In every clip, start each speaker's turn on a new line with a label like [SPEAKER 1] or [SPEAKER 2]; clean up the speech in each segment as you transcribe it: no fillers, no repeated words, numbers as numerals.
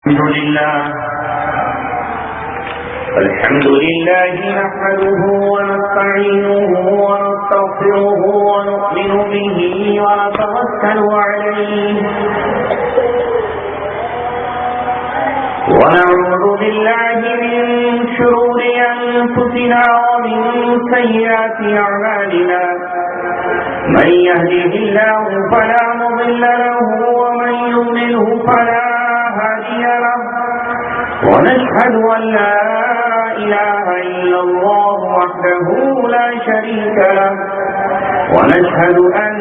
[SPEAKER 1] الحمد لله نحمده ونستعينه ونستغفره ونؤمن به ونتوكل عليه ونعوذ بالله من شرور أنفسنا ومن سيئات أعمالنا من يهده الله فلا مضل له ومن يضلله فلا هادي له ونشهد أن لا إله إلا الله وحده لا شريك له ونشهد أن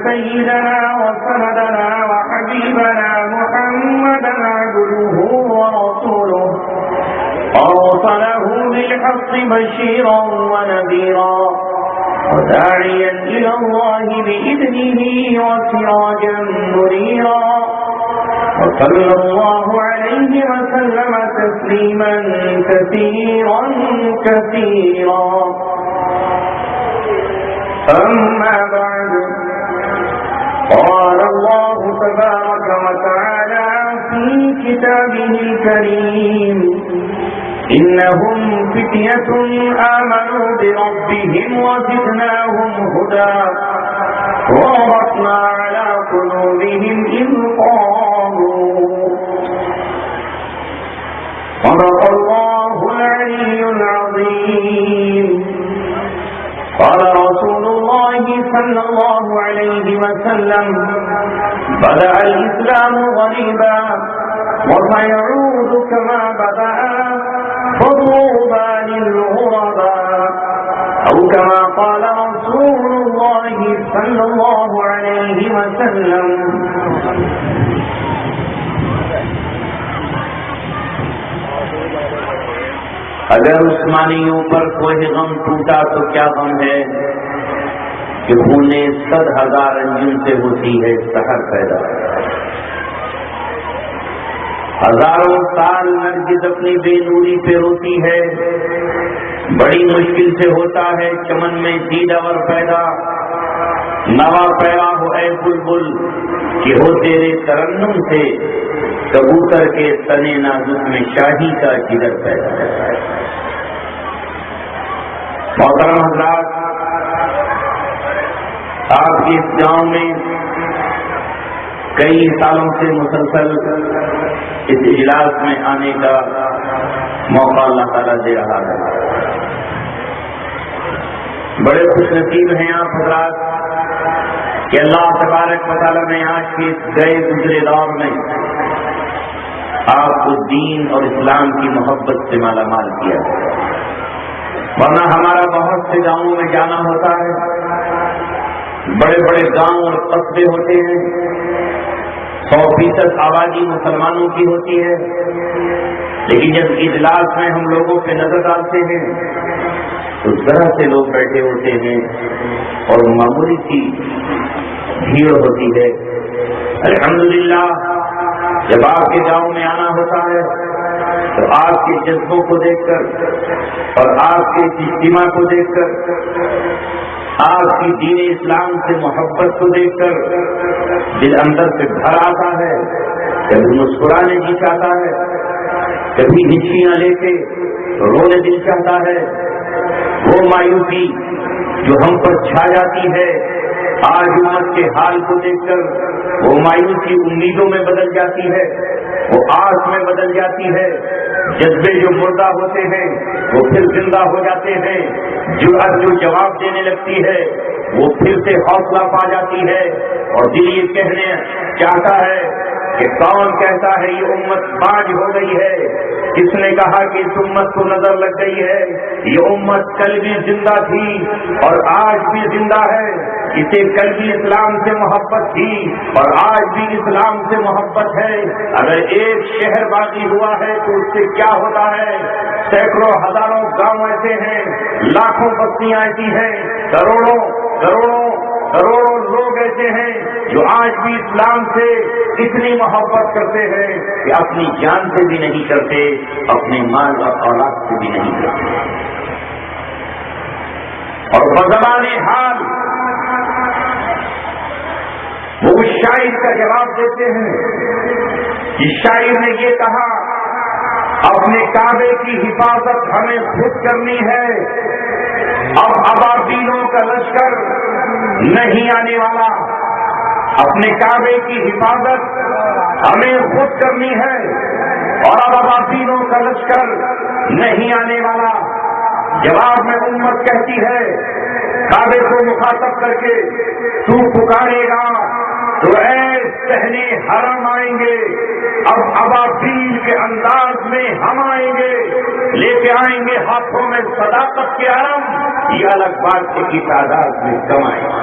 [SPEAKER 1] سيدنا وسندنا وحبيبنا محمدا عبده ورسوله أرسله بالحق بشيرا ونذيرا وداعيا إلى الله بإذنه وسراجا منيرا وصلى الله عليه وسلم تسليما كثيرا كثيرا أما بعد قال الله تبارك وتعالى في كتابه الكريم إنهم فتية آمنوا بربهم وزدناهم هدى وربطنا على قلوبهم إذ قاموا صدق الله العلي العظيم قال رسول الله صلى الله عليه وسلم بدأ الإسلام غريبا وسيعود كما بدأ فطوبى للغرباء أو كما قال رسول الله صلى الله عليه وسلم. اگر عثمانیوں پر کوئی غم ٹوٹا تو کیا غم ہے کہ خونیں 100,000 انجن سے ہوتی ہے سحر پیدا. ہزاروں سال نرگس اپنی بے نوری پہ روتی ہے، بڑی مشکل سے ہوتا ہے چمن میں دیدور پیدا. نوا پیرا ہو اے بلبل کہ ہو تیرے ترنم سے کبوتر کے تنے نازک میں شاہی کا جگر پیدا. محترم حضرات، آپ کے اس گاؤں میں کئی سالوں سے مسلسل اس اجلاس میں آنے کا موقع اللہ تعالیٰ دے رہا ہے. بڑے خوش نصیب ہیں آپ حضرات کہ اللہ تبارک و تعالیٰ نے آج کے گئے گزرے دور میں آپ کو دین اور اسلام کی محبت سے مالا مال کیا. ورنہ ہمارا بہت سے گاؤں میں جانا ہوتا ہے، بڑے بڑے گاؤں اور قصبے ہوتے ہیں، 100% آبادی مسلمانوں کی ہوتی ہے، لیکن جب اجلاس میں ہم لوگوں پہ نظر ڈالتے ہیں تو ذرا سے لوگ بیٹھے ہوتے ہیں اور معمولی سی بھیڑ ہوتی ہے. الحمدللہ جب آپ کے گاؤں میں آنا ہوتا ہے تو آپ کے جذبوں کو دیکھ کر اور آپ کے اجتماع کو دیکھ کر، آپ کی دین اسلام سے محبت کو دیکھ کر دل اندر سے بھر آتا ہے. کبھی مسکرانے جی چاہتا ہے، کبھی ہچکیاں لے کے رونے دل چاہتا ہے. وہ مایوسی جو ہم پر چھا جاتی ہے آج امت کے حال کو دیکھ کر، وہ مایوسی امیدوں میں بدل جاتی ہے، وہ آس میں بدل جاتی ہے. جذبے جو مردہ ہوتے ہیں وہ پھر زندہ ہو جاتے ہیں. جرأت جو جواب دینے لگتی ہے وہ پھر سے حوصلہ پا جاتی ہے، اور دل یہ کہنے چاہتا ہے کہ کون کہتا ہے یہ امت باج ہو گئی ہے؟ کس نے کہا کہ اس امت کو نظر لگ گئی ہے؟ یہ امت کل بھی زندہ تھی اور آج بھی زندہ ہے. اسے کل بھی اسلام سے محبت تھی اور آج بھی اسلام سے محبت ہے. اگر ایک شہر باقی ہوا ہے تو اس سے کیا ہوتا ہے؟ سینکڑوں ہزاروں گاؤں ایسے ہیں، لاکھوں بستیاں ایسی ہیں، کروڑوں کروڑوں کروڑوں لوگ ایسے ہیں جو آج بھی اسلام سے اتنی محبت کرتے ہیں کہ اپنی جان سے بھی نہیں کرتے، اپنے مال اور اولاد سے بھی نہیں کرتے. اور بزبان حال وہ شاعر کا جواب دیتے ہیں اس شاعر نے یہ کہا اپنے کعبے کی حفاظت ہمیں خود کرنی ہے، اب ابابیلوں کا لشکر نہیں آنے والا، اپنے کعبے کی حفاظت ہمیں خود کرنی ہے اور اب ابابیلوں کا لشکر نہیں آنے والا۔ جواب میں امت کہتی ہے کعبے کو مخاطب کر کے تو پکارے گا تو اے صحنے حرم آئیں گے، اب ابابیل کے انداز میں ہم آئیں گے، لے کے آئیں گے ہاتھوں میں صداقت کے حرم، یہ الگ بات کی تعداد میں کم آئیں گے۔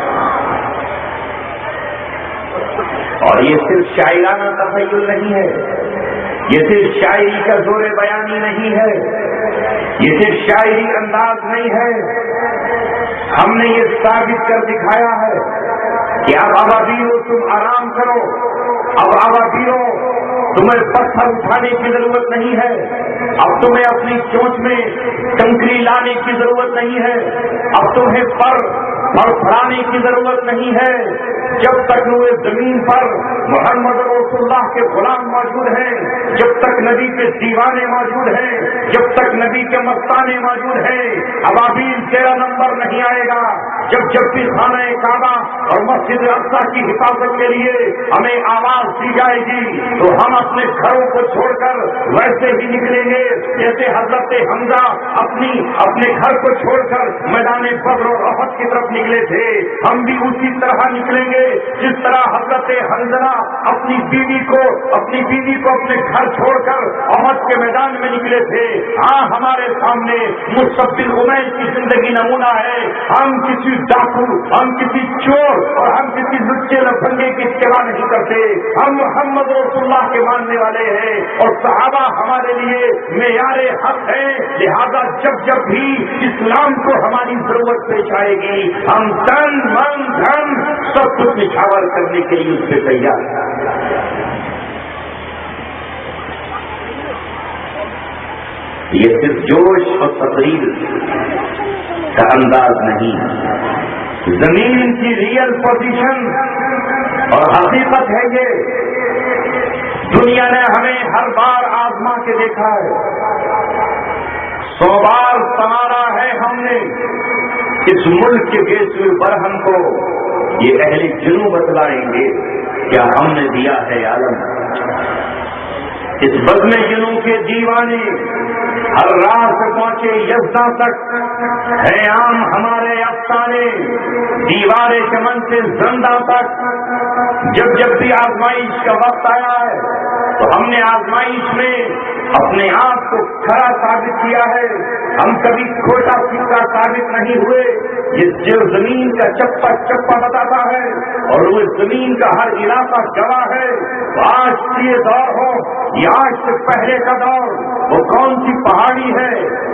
[SPEAKER 1] اور یہ صرف شاعرانہ تخیل نہیں ہے، یہ صرف شاعری کا زور بیانی نہیں ہے، یہ صرف شاعری انداز نہیں ہے، ہم نے یہ ثابت کر دکھایا ہے کہ اب ابابیلو تم آرام کرو، اب ابابیلو تمہیں پتھر اٹھانے کی ضرورت نہیں ہے، اب تمہیں اپنی چونچ میں کنکری لانے کی ضرورت نہیں ہے، اب تمہیں پر پھڑانے کی ضرورت نہیں ہے، جب تک وہ زمین پر محمد رسول اللہ کے غلام موجود ہیں، جب تک نبی کے دیوانے موجود ہیں، جب تک نبی کے مستانے موجود ہیں، ابابیل تیرا نمبر نہیں آئے گا۔ جب بھی خانہ کعبہ اور مسجد اقصی کی حفاظت کے لیے ہمیں آواز دی جائے گی تو ہم اپنے گھروں کو چھوڑ کر ویسے ہی نکلیں گے جیسے حضرت حمزہ اپنے گھر کو چھوڑ کر میدان بدر اور احد کی طرف نکلے تھے، ہم بھی اسی طرح نکلیں گے جس طرح حضرت حنظلہ اپنی بیوی کو اپنے گھر چھوڑ کر احد کے میدان میں نکلے تھے۔ ہاں ہمارے سامنے مصعب بن عمیر کی زندگی نمونہ ہے، ہم کسی ڈاکو، ہم کسی چور اور ہم کسی لچے لفنگے کی اتباع نہیں کرتے، ہم محمد رسول اللہ کے ماننے والے ہیں اور صحابہ ہمارے لیے معیار حق ہیں، لہذا جب بھی اسلام کو ہماری ضرورت پیش آئے گی ہم تن من دھن سب کچھ نچھاور کرنے کے لیے اس پہ تیار ہیں۔ یہ صرف جوش اور تقریر کا انداز نہیں، زمین کی ریئل پوزیشن اور حقیقت ہے یہ۔ دنیا نے ہمیں ہر بار آزما کے دیکھا ہے، 100 بار سنوارا ہے ہم نے، اس ملک کے بیسویں برہم کو یہ اہل جنوب بتلائیں گے کیا ہم نے دیا ہے عالم۔ اس بزم جنوب کے دیوانے ہر راہ سے پہنچے یزداں تک ہے عام ہمارے افسانے، دیوار چمن سے زندہ تک۔ جب بھی آزمائش کا وقت آیا ہے تو ہم نے آزمائش میں اپنے آپ کو کھڑا ثابت کیا ہے، ہم کبھی کھوٹا سکہ ثابت نہیں ہوئے۔ یہ جو زمین کا چپا چپا بتاتا ہے اور وہ زمین کا ہر علاقہ گواہ ہے، آج یہ دور ہو یا آج سے پہلے کا دور، وہ کون سی پہاڑی ہے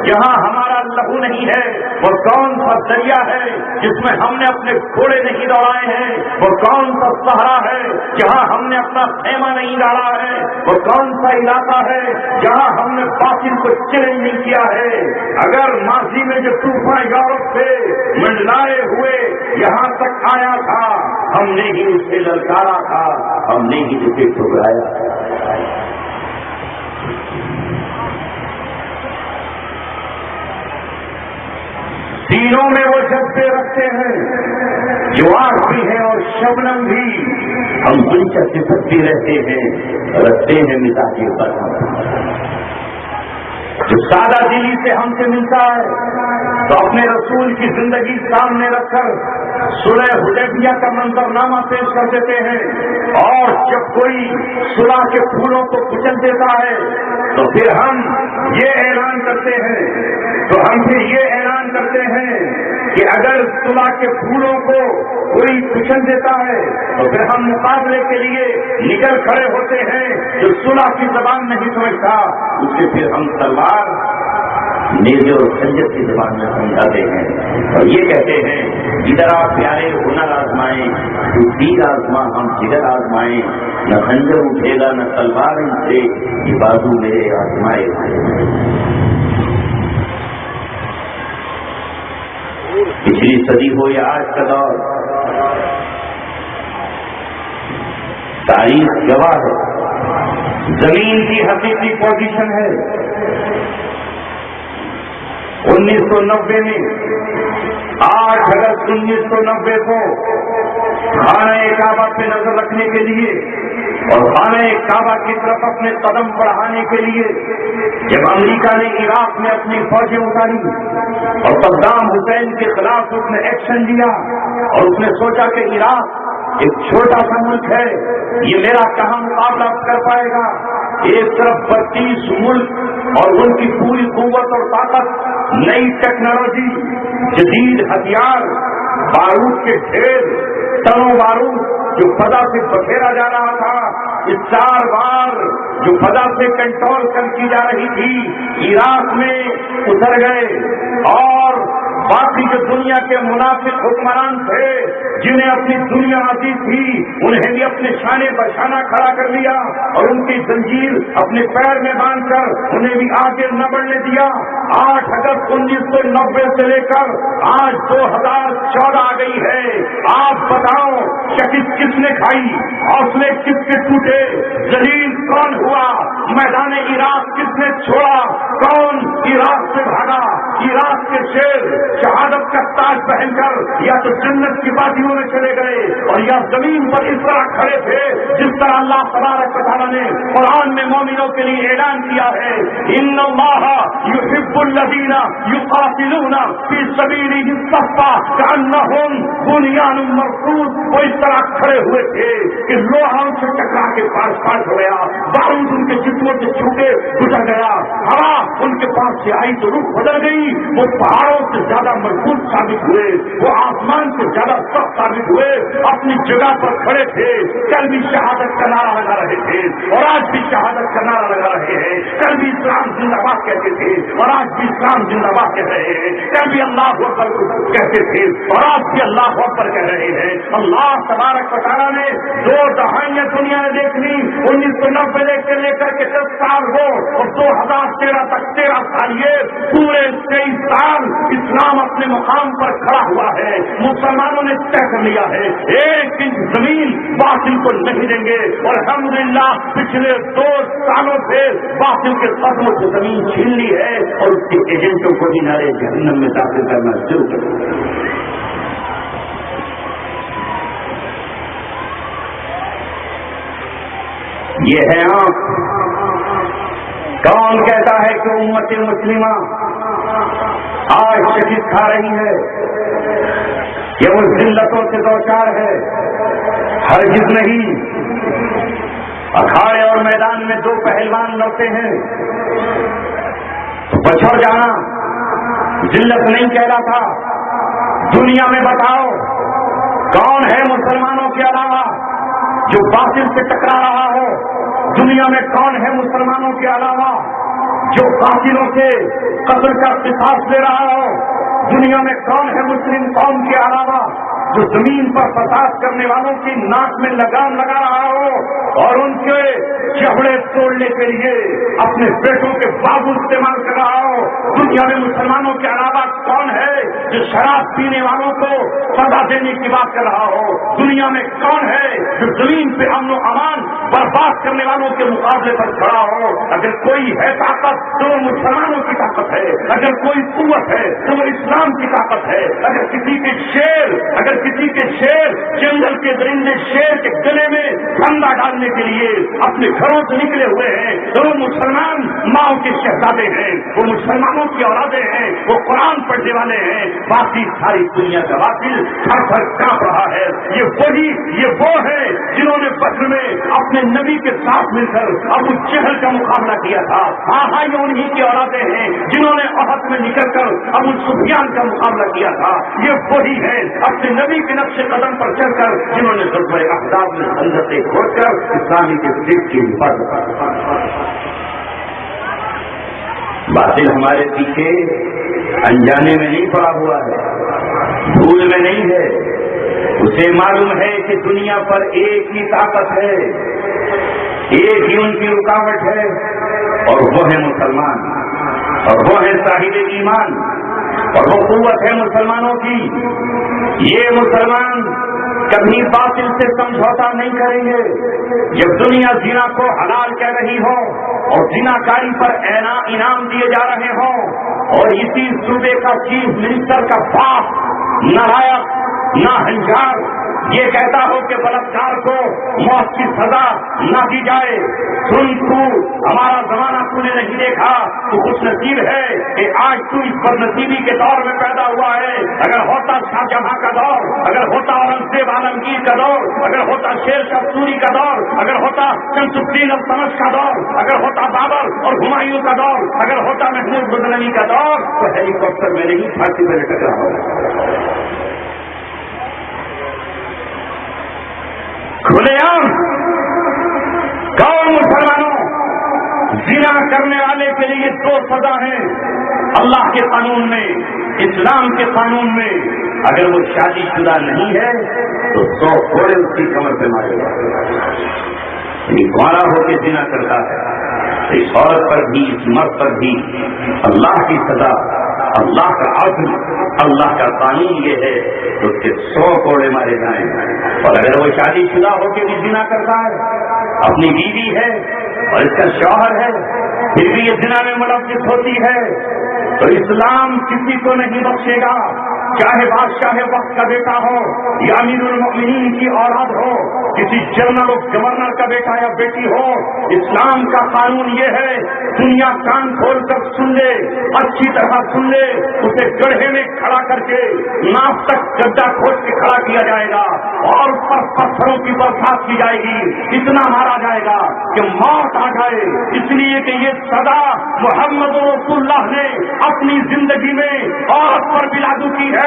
[SPEAKER 1] جہاں ہمارا لہو نہیں ہے، وہ کون سا دریا ہے جس میں ہم نے اپنے گھوڑے نہیں دوڑائے ہیں، وہ کون سا صحرا ہے جہاں ہم نے اپنا خیمہ نہیں ڈالا ہے، وہ کون سا علاقہ ہے جہاں ہم نے باطل کو چیلنج نہیں کیا ہے۔ اگر ماضی میں جو طوفان یورپ سے منڈلائے ہوئے یہاں تک آیا تھا، ہم نے ہی اسے للکارا تھا، ہم نے ہی اسے ٹھکرایا۔ سینوں میں وہ جذبے رکھتے ہیں جو آگ بھی ہیں اور شبنم بھی، ہم ان کا صفت بھی رکھتے ہیں مزاج برہم۔ جو سادہ دلی سے ہم سے ملتا ہے تو اپنے رسول کی زندگی سامنے رکھ کر صلح حدیبیہ کا منظرنامہ پیش کر دیتے ہیں، اور جب کوئی صلح کے پھولوں کو کچل دیتا ہے تو پھر ہم یہ اعلان کرتے ہیں کہ اگر صلح کے پھولوں کو کوئی کچل دیتا ہے تو پھر ہم مقابلے کے لیے نکل کھڑے ہوتے ہیں۔ جو صلح کی زبان نہیں سمجھتا اسے پھر ہم تلوار، نیزے اور خنجر کی زبان میں سمجھاتے ہیں اور یہ کہتے ہیں ادھر آپ پیارے ہنر آزمائیں، تو تیر آزما ہم جگر آزمائیں، نہ خنجر اٹھے گا نہ تلوار اٹھے، یہ بازو میرے آزمائے۔ پچھلی صدی ہو یا آج کا دور، تاریخ گواہ ہے زمین کی حقیقی پوزیشن ہے 1990 میں 8 اگست 1990 کو خانہ کعبہ پہ نظر رکھنے کے لیے اور خانہ کعبہ کی طرف اپنے قدم بڑھانے کے لیے جب امریکہ نے عراق میں اپنی فوجیں اتاری اور صدام حسین کے خلاف اس نے ایکشن لیا اور اس نے سوچا کہ عراق ایک چھوٹا سا ملک ہے، یہ میرا کہاں مقابلہ کر پائے گا، ایک طرف 32 ملک اور ان کی پوری قوت اور طاقت، نئی ٹیکنالوجی، جدید ہتھیار، بارود کے ڈھیر، ٹنوں بارود جو فضا سے بکھیرا جا رہا تھا، اس 4 بار جو فضا سے کنٹرول کی جا رہی تھی عراق میں اتر گئے اور باقی جو دنیا کے منافق حکمران تھے جنہیں اپنی دنیا عزیز تھی انہیں بھی اپنے شانے بشانہ کھڑا کر لیا اور ان کی زنجیر اپنے پیر میں باندھ کر انہیں بھی آگے نہ بڑھنے دیا۔ 8 اگست 1990 سے لے کر آج 2014 آ گئی ہے، آپ بتاؤ شکست کس نے کھائی، حوصلے کس کے ٹوٹے، ذلیل کون ہوا، میدان عراق کس نے چھوڑا، کون عراق سے بھاگا؟ عراق کے شیر شہادت کا تاج پہن کر یا تو جنت کی وادیوں میں چلے گئے اور یا زمین پر اس طرح کھڑے تھے جس طرح اللہ تبارک و تعالیٰ نے قرآن میں مومنوں کے لیے اعلان کیا ہے، ان اللہ یحب الذین یقاتلون فی سبیلہ صفا کأنہم بنیان مرصوص۔ وہ اس طرح کھڑے ہوئے تھے کہ لوہا ان سے ٹکرا کے پاس ہو گیا، بارود ان کے جسموں سے چھوٹے گزر گیا، ہوا ان کے پاس سے آئی تو رخ بدل گئی، وہ پہاڑوں سے زیادہ مضبوط ثابت ہوئے، وہ آسمان سے زیادہ سخت ثابت ہوئے، اپنی جگہ پر کھڑے تھے، کل بھی شہادت کا نعرہ لگا رہے تھے اور آج بھی شہادت کا نعرہ لگا رہے ہیں، کل بھی اسلام زندہ باد کہتے تھے اور آج بھی اسلام زندہ باد کہہ رہے ہیں، کل بھی اللہ اکبر کہتے تھے اور آج بھی اللہ اکبر کہہ رہے ہیں۔ اللہ تبارک و تعالیٰ نے 2 دہائیاں دنیا نے دیکھ لی، 1990 سے لے کر کے 10 سال ہو اور 2013 تک 13 سال، یہ پورے 23 سال اسلام اپنے مقام پر کھڑا ہوا ہے، مسلمانوں نے طے کر لیا ہے ایک انچ زمین باطل کو نہیں دیں گے اور الحمدللہ پچھلے 2 سالوں سے باطل کے قدموں سے زمین چھین لی ہے اور اس کے ایجنٹوں کو بھی نارے جہنم میں داخل کرنا شروع کر دیا۔ یہ ہے آنکھ۔ کون کہتا ہے کہ امت مسلمہ آج شکست کھا رہی ہے، کہ وہ ذلتوں سے دوچار ہے؟ ہرگز نہیں۔ اکھاڑے اور میدان میں 2 پہلوان لڑتے ہیں تو بچھڑ جانا ذلت نہیں کہلاتا۔ دنیا میں بتاؤ کون ہے مسلمانوں کے علاوہ جو باطل سے ٹکرا رہا ہو؟ دنیا میں کون ہے مسلمانوں کے علاوہ جو باطلوں سے قتل کا قصاص لے رہا ہو؟ دنیا میں کون ہے مسلم قوم کے علاوہ جو زمین پر فساد کرنے والوں کی ناک میں لگام لگا رہا ہو اور ان کے چہڑے توڑنے کے لیے اپنے بیٹوں کے بابو استعمال کر رہا ہو؟ دنیا میں مسلمانوں کے علاوہ کون ہے جو شراب پینے والوں کو سزا دینے کی بات کر رہا ہو؟ دنیا میں کون ہے جو زمین پہ امن و امان برباد کرنے والوں کے مقابلے پر کھڑا ہو؟ اگر کوئی ہے طاقت تو وہ مسلمانوں کی طاقت ہے، اگر کوئی قوت ہے تو وہ اسلام کی طاقت ہے، اگر کسی کے شیر جنگل کے درندے شیر کے گلے میں ٹھنڈا ڈالنے کے لیے اپنے گھروں سے نکلے ہوئے ہیں تو وہ مسلمان ماؤں کے شہزادے ہیں، وہ مسلمانوں کی اولادیں ہیں، وہ قرآن پڑھنے والے ہیں۔ باقی ساری دنیا کا باطل تھر تھر کانپ رہا ہے۔ یہ وہ ہے جنہوں نے بدر میں اپنے نبی کے ساتھ مل کر ابو جہل کا مقابلہ کیا تھا۔ ہاں یہ انہی کی اولادیں ہیں جنہوں نے احد میں نکل کر ابو سفیان کا مقابلہ کیا تھا۔ یہ وہی ہے اپنے نبی کے نقش قدم پر چل کر جنہوں نے غزوہ احزاب میں خندقیں کھود کر اسلامی کے دل کی حفاظت۔ باطل ہمارے پیچھے انجانے میں نہیں پڑا ہوا ہے، بھول میں نہیں ہے، اسے معلوم ہے کہ دنیا پر ایک ہی طاقت ہے، ایک ہی ان کی رکاوٹ ہے اور وہ ہے مسلمان، اور وہ ہے صاحب ایمان، اور وہ قوت ہے مسلمانوں کی۔ یہ مسلمان کبھی باطل سے سمجھوتا نہیں کریں گے. جب دنیا زنا کو حلال کہہ رہی ہو اور زناکاری پر انعام دیے جا رہے ہوں اور اسی صوبے کا چیف منسٹر کا باپ نالائق ناہنجار یہ کہتا ہو کہ بلاکار کو موت کی سزا نہ دی جائے. سن تو ہمارا زمانہ تو نے نہیں دیکھا, تو خوش نصیب ہے کہ آج تو اس بد نصیبی کے دور میں پیدا ہوا ہے. اگر ہوتا شاہ جہاں کا دور, اگر ہوتا اورنگزیب عالمگیر کا دور, اگر ہوتا شیر شاہ سوری کا دور, اگر ہوتا شمس الدین التمش کا دور, اگر ہوتا بابر اور ہمایوں کا دور, اگر ہوتا محمود غزنوی کا دور, تو ہیلی کاپٹر میں نہیں پھانسی میں لٹک رہا ہوگا. کھلے عام قوم مسلمانوں, زنا کرنے والے کے لیے 2 سزا ہیں اللہ کے قانون میں, اسلام کے قانون میں. اگر وہ شادی شدہ نہیں ہے تو 100 گھوڑے اس کی کمر پہ مارے گا. گوارا ہو کے زنا کرتا ہے تو اس عورت پر بھی اس مرد پر بھی اللہ کی سزا, اللہ کا عدل, اللہ کا قانون یہ ہے تو اس کے 100 کوڑے مارے جائیں. اور اگر وہ شادی شدہ ہو کے بھی زنا کرتا ہے, اپنی بیوی ہے اور اس کا شوہر ہے, پھر بھی یہ زنا میں ملوث ہوتی ہے, تو اسلام کسی کو نہیں بخشے گا, چاہے بادشاہ وقت کا بیٹا ہو یا امیر المؤمنین کی اولاد ہو, کسی جنرل اور گورنر کا بیٹا یا بیٹی ہو. اسلام کا قانون یہ ہے, دنیا کان کھول کر سن لے, اچھی طرح سن لے, اسے گڑھے میں کھڑا کر کے ناف تک گڈھا کھود کے کھڑا کیا جائے گا اور اس پر پتھروں کی برسات کی جائے گی, اتنا مارا جائے گا کہ موت آ جائے. اس لیے کہ یہ سزا محمد رسول اللہ نے اپنی زندگی میں عورت پر بھی لاگو کی ہے,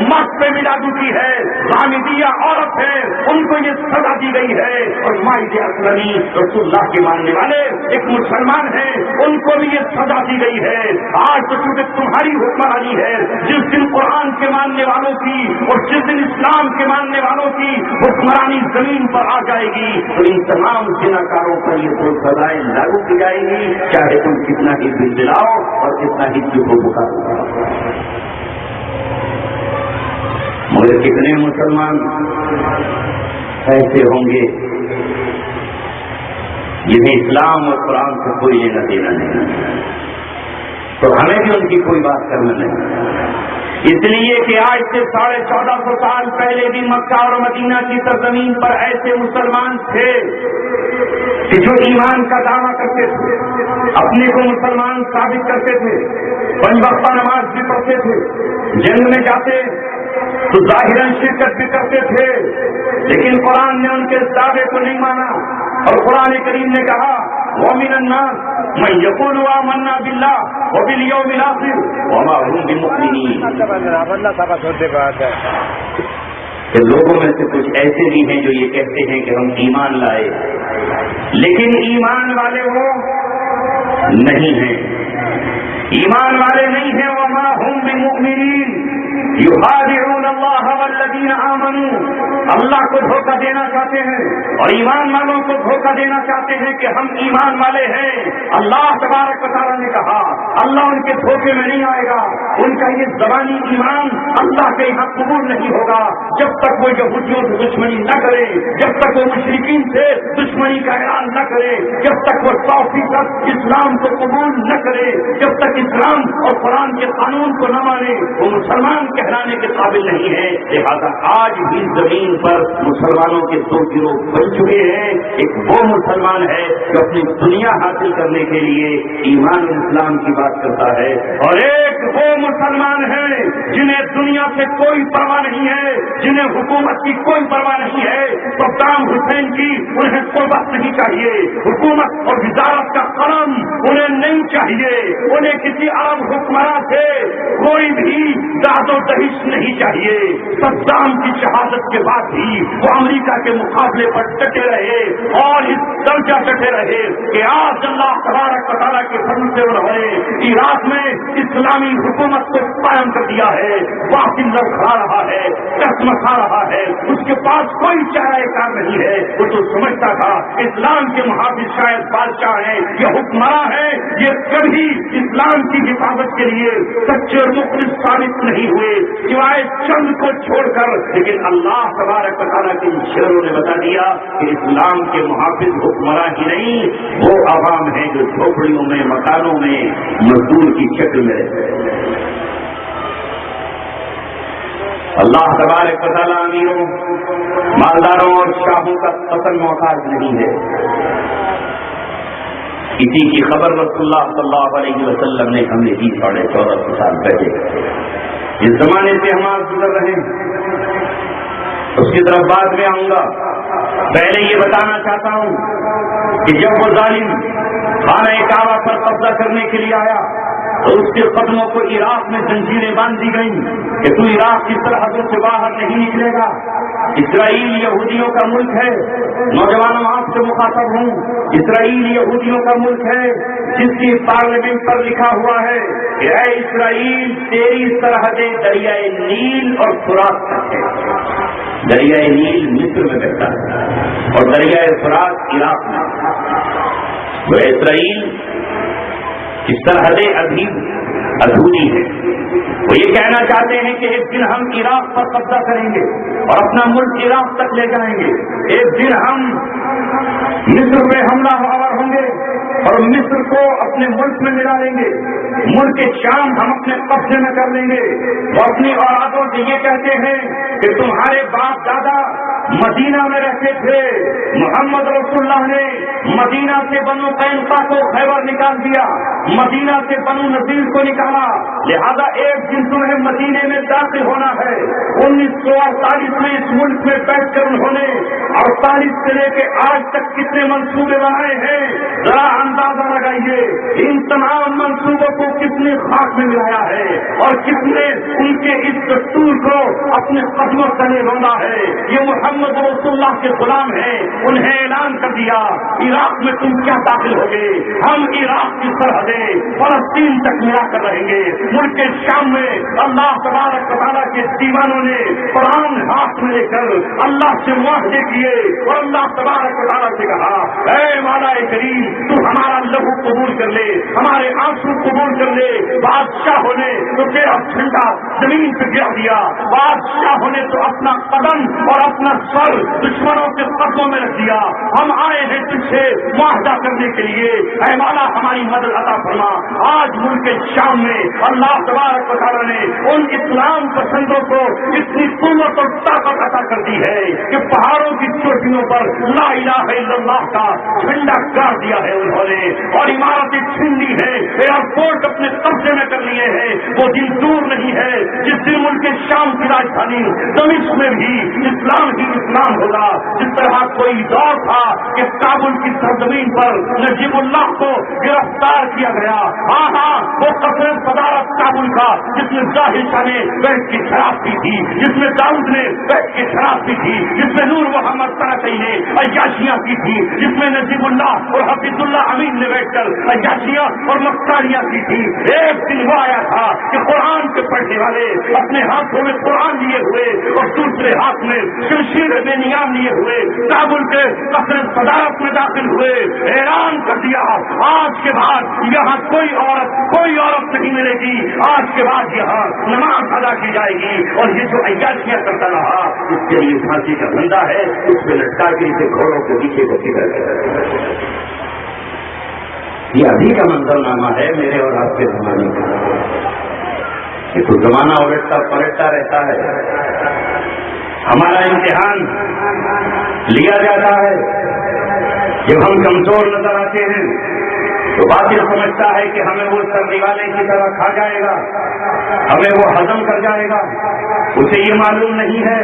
[SPEAKER 1] مرد پہ بھی لاگو کی ہے. غامدیہ عورت ہے, ان کو یہ سزا دی گئی ہے. اور مائد اسلمی رسول اللہ کے ماننے والے ایک مسلمان ہیں, ان کو بھی یہ سزا دی گئی ہے. آج تو چونکہ تمہاری حکمرانی ہے, جس دن قرآن کے ماننے والوں کی اور جس دن اسلام کے ماننے والوں کی حکمرانی زمین پر آ جائے گی, تو ان تمام زناکاروں پر یہ 2 سزائیں لاگو کی جائیں گی, چاہے تم کتنا ہی دل دلاؤ اور کتنا ہی چپ پکارو. مگر کتنے مسلمان ایسے ہوں گے جنہیں اسلام اور قرآن سے کوئی لینا دینا نہیں, تو ہمیں بھی ان کی کوئی بات کرنا نہیں. اس لیے کہ آج سے 1450 سال پہلے بھی مکہ اور مدینہ کی سرزمین پر ایسے مسلمان تھے کہ جو ایمان کا دعویٰ کرتے تھے, اپنے کو مسلمان ثابت کرتے تھے, 5 وقتہ نماز بھی پڑھتے تھے, جنگ میں جاتے تو ظاہراً شرکت بھی کرتے تھے, لیکن قرآن نے ان کے اس دعوے کو نہیں مانا. اور قرآن کریم نے کہا وَمِنَ النَّاسِ مَن يَقُولُ آمَنَّا بِاللَّهِ وَبِالْيَوْمِ الْآخِرِ وَمَا هُم بِمُؤْمِنِينَ. کہ لوگوں میں سے کچھ ایسے بھی ہیں جو یہ کہتے ہیں کہ ہم ایمان لائے, لیکن ایمان والے وہ نہیں ہیں, ایمان والے نہیں ہیں. وَمَا هُم بِمُؤْمِنِينَ يُخَادِعُونَ اللَّهَ وَالَّذِينَ آمَنُوا, اللہ کو دھوکہ دینا چاہتے ہیں اور ایمان والوں کو دھوکہ دینا چاہتے ہیں کہ ہم ایمان والے ہیں. اللہ تبارک و تعالیٰ نے کہا اللہ ان کے دھوکے میں نہیں آئے گا, ان کا یہ زبانی ایمان اللہ کے یہاں قبول نہیں ہوگا جب تک وہ یہودیوں سے دشمنی نہ کرے, جب تک وہ مشرکین سے دشمنی کا اعلان نہ کرے, جب تک وہ 100% اسلام کو قبول نہ کرے, جب تک اسلام اور قرآن کے قانون کو نہ مانے, وہ مسلمان کہلانے کے قابل نہیں ہے. لہذا آج بھی زمین پر مسلمانوں کے 2 گروہ بن چکے ہیں. ایک وہ مسلمان ہے جو اپنی دنیا حاصل کرنے کے لیے ایمان اسلام کی بات کرتا ہے, اور ایک وہ مسلمان ہے جنہیں دنیا سے کوئی پرواہ نہیں ہے, جنہیں حکومت کی کوئی پرواہ نہیں ہے. صدام حسین کی انہیں صحبت نہیں چاہیے, حکومت اور وزارت کا قلم انہیں نہیں چاہیے, انہیں کسی عرب حکمراں سے کوئی بھی داد و دہش نہیں چاہیے. صدام کی شہادت کے بعد بھی وہ امریکہ کے مقابلے پر ڈٹے رہے اور اس درجہ ڈٹے رہے کہ آج اللہ تبارک و تعالیٰ کے فضل سے انہوں نے عراق میں اسلامی حکومت کو قائم کر دیا ہے. باطل لڑکھا رہا ہے, قسم کھا رہا ہے, اس کے پاس کوئی چارہ کار نہیں ہے. وہ تو سمجھتا تھا اسلام کے محافظ شاید بادشاہ ہیں یا حکمراں ہیں, یہ کبھی اسلام کی حفاظت کے لیے سچے اور مخلص ثابت نہیں ہوئے سوائے چند کو چھوڑ کر، لیکن اللہ تبارک و تعالیٰ کے شعروں نے بتا دیا کہ اسلام کے محافظ حکمراں ہی نہیں، وہ عوام ہیں جو جھوپڑیوں میں، مکانوں میں مزدور کی شکل میں رہتے ہیں۔ اللہ تبارک و تعالیٰ امیروں، مالداروں اور شاہوں کا قتل محتاج نہیں ہے۔ اسی کی خبر رسول اللہ صلی اللہ علیہ وسلم نے ہمیں دی 14.5 سال پہلے۔ جس زمانے سے ہم آج گزر رہے ہیں اس کی طرف بعد میں آؤں گا۔ پہلے یہ بتانا چاہتا ہوں کہ جب وہ ظالم خانہ کعبہ پر قبضہ کرنے کے لیے آیا تو اس کے قدموں کو عراق میں زنجیریں باندھ دی گئیں کہ تو عراق کی سرحدوں سے باہر نہیں نکلے گا۔ اسرائیل یہودیوں کا ملک ہے۔ نوجوانوں آپ سے مخاطب ہوں، اسرائیل یہودیوں کا ملک ہے جس کی پارلیمنٹ پر لکھا ہوا ہے کہ اے اسرائیل تیری سرحدیں دریائے نیل اور فرات تک ہے۔ دریائے نیل مصر میں بہتا ہے اور دریائے فرات عراق میں۔ وہ اسرائیل کی سرحدیں ابھی ادھوری ہے۔ وہ یہ کہنا چاہتے ہیں کہ ایک دن ہم عراق پر قبضہ کریں گے اور اپنا ملک عراق تک لے جائیں گے۔ ایک دن ہم مصر پہ حملہ آور ہوں گے اور مصر کو اپنے ملک میں ملا لیں گے۔ ملک شام ہم اپنے قبضے میں کر لیں گے۔ وہ اپنی اولادوں سے یہ کہتے ہیں کہ تمہارے باپ دادا مدینہ میں رہتے تھے، محمد رسول اللہ نے مدینہ سے بنو قینقاع کو خیبر نکال دیا، مدینہ سے بنو نذیر کو نکالا، لہذا ایک دن تمہیں مدینے میں داخل ہونا ہے۔ 1948 میں اس ملک میں بیٹھ کر انہوں نے 48 سے لے کے آج تک کتنے منصوبے بنائے ہیں، ذرا اندازہ لگائیے ان تمام منصوبوں کو کس نے خاک میں ملایا ہے اور کس نے ان کے اس دستور کو اپنے قدموں تلے روندا ہے۔ یہ محمد رسول اللہ کے غلام ہیں، انہیں اعلان کر دیا عراق میں تم کیا داخل ہوگے، ہم عراق کی سرحدیں فلسطین تک ملا کر رہیں گے۔ ملک کے شام میں اللہ تبارک و تعالیٰ کے دیوانوں نے قرآن ہاتھ میں لے کر اللہ سے معاہدے کیے اور اللہ تبارک و تعالیٰ سے کہا اے مولا کریم تو ہمارا لہو قبول کر لے، ہمارے آنسو قبول کر لے۔ بادشاہوں نے تو تیرا جھنڈا زمین پہ گرا دیا، بادشاہوں نے تو اپنا قدم اور اپنا سر دشمنوں کے قدموں میں رکھ دیا۔ ہم آئے ہیں تجھ سے معاہدہ کرنے کے لیے، اے مولا ہماری مدد عطا فرما۔ آج ملک شام میں اللہ تبارک و تعالیٰ نے ان اسلام پسندوں کو اتنی قوت اور طاقت عطا کر دی ہے کہ پہاڑوں کی چوٹیوں پر لا الہ الا اللہ کا جھنڈا گاڑ دیا ہے انہوں نے، اور عمارتیں چھین لی ہے، ایئرپورٹ اپنے قبضے میں کر لیے ہیں۔ وہ دن دور نہیں ہے جس دن ملک شام کی راجدھانی دمشق میں بھی اسلام ہی اسلام ہوگا۔ جس طرح کوئی دور تھا کہ کابل کی سرزمین پر نجیب اللہ کو گرفتار کیا گیا، ہاں وہ قصر صدارت کابل کا جس میں ظاہر شاہ نے بیٹھ کے شراب پی تھی، جس میں داؤد نے بیٹھ کے شراب پی تھی، جس میں نور محمد ترکی نے عیاشیاں کی تھی، جس میں نجیب اللہ اور حفیظ اللہ امین نے بیٹھ کر عیاشیاں اور مکاریاں کی تھی۔ ایک دن وہ آیا تھا کہ قرآن کے پڑھنے والے اپنے ہاتھوں میں قرآن لیے ہوئے اور دوسرے ہاتھ میں شمشیر میں نیام لیے ہوئے کابل کے قصر صدارت میں داخل ہوئے۔ اعلان کر دیا آج کے بعد یہاں کوئی عورت نہیں ملے گی، آج کے بعد یہاں نماز ادا کی جائے گی، اور یہ جو عیاشیاں کرتا رہا اس کے لیے پھانسی کا بندہ ہے، اس پہ لٹکا کے اسے گھوڑوں کے پیچھے کو کدھر گیا۔ یہ ابھی کا منظر نامہ ہے میرے اور آپ کے زمانے کا۔ یہ تو زمانہ الٹتا پلٹتا رہتا ہے۔ ہمارا امتحان لیا جاتا ہے، جب ہم کمزور نظر آتے ہیں تو باطل سمجھتا ہے کہ ہمیں وہ سردی والے کی طرح کھا جائے گا، ہمیں وہ ہضم کر جائے گا۔ اسے یہ معلوم نہیں ہے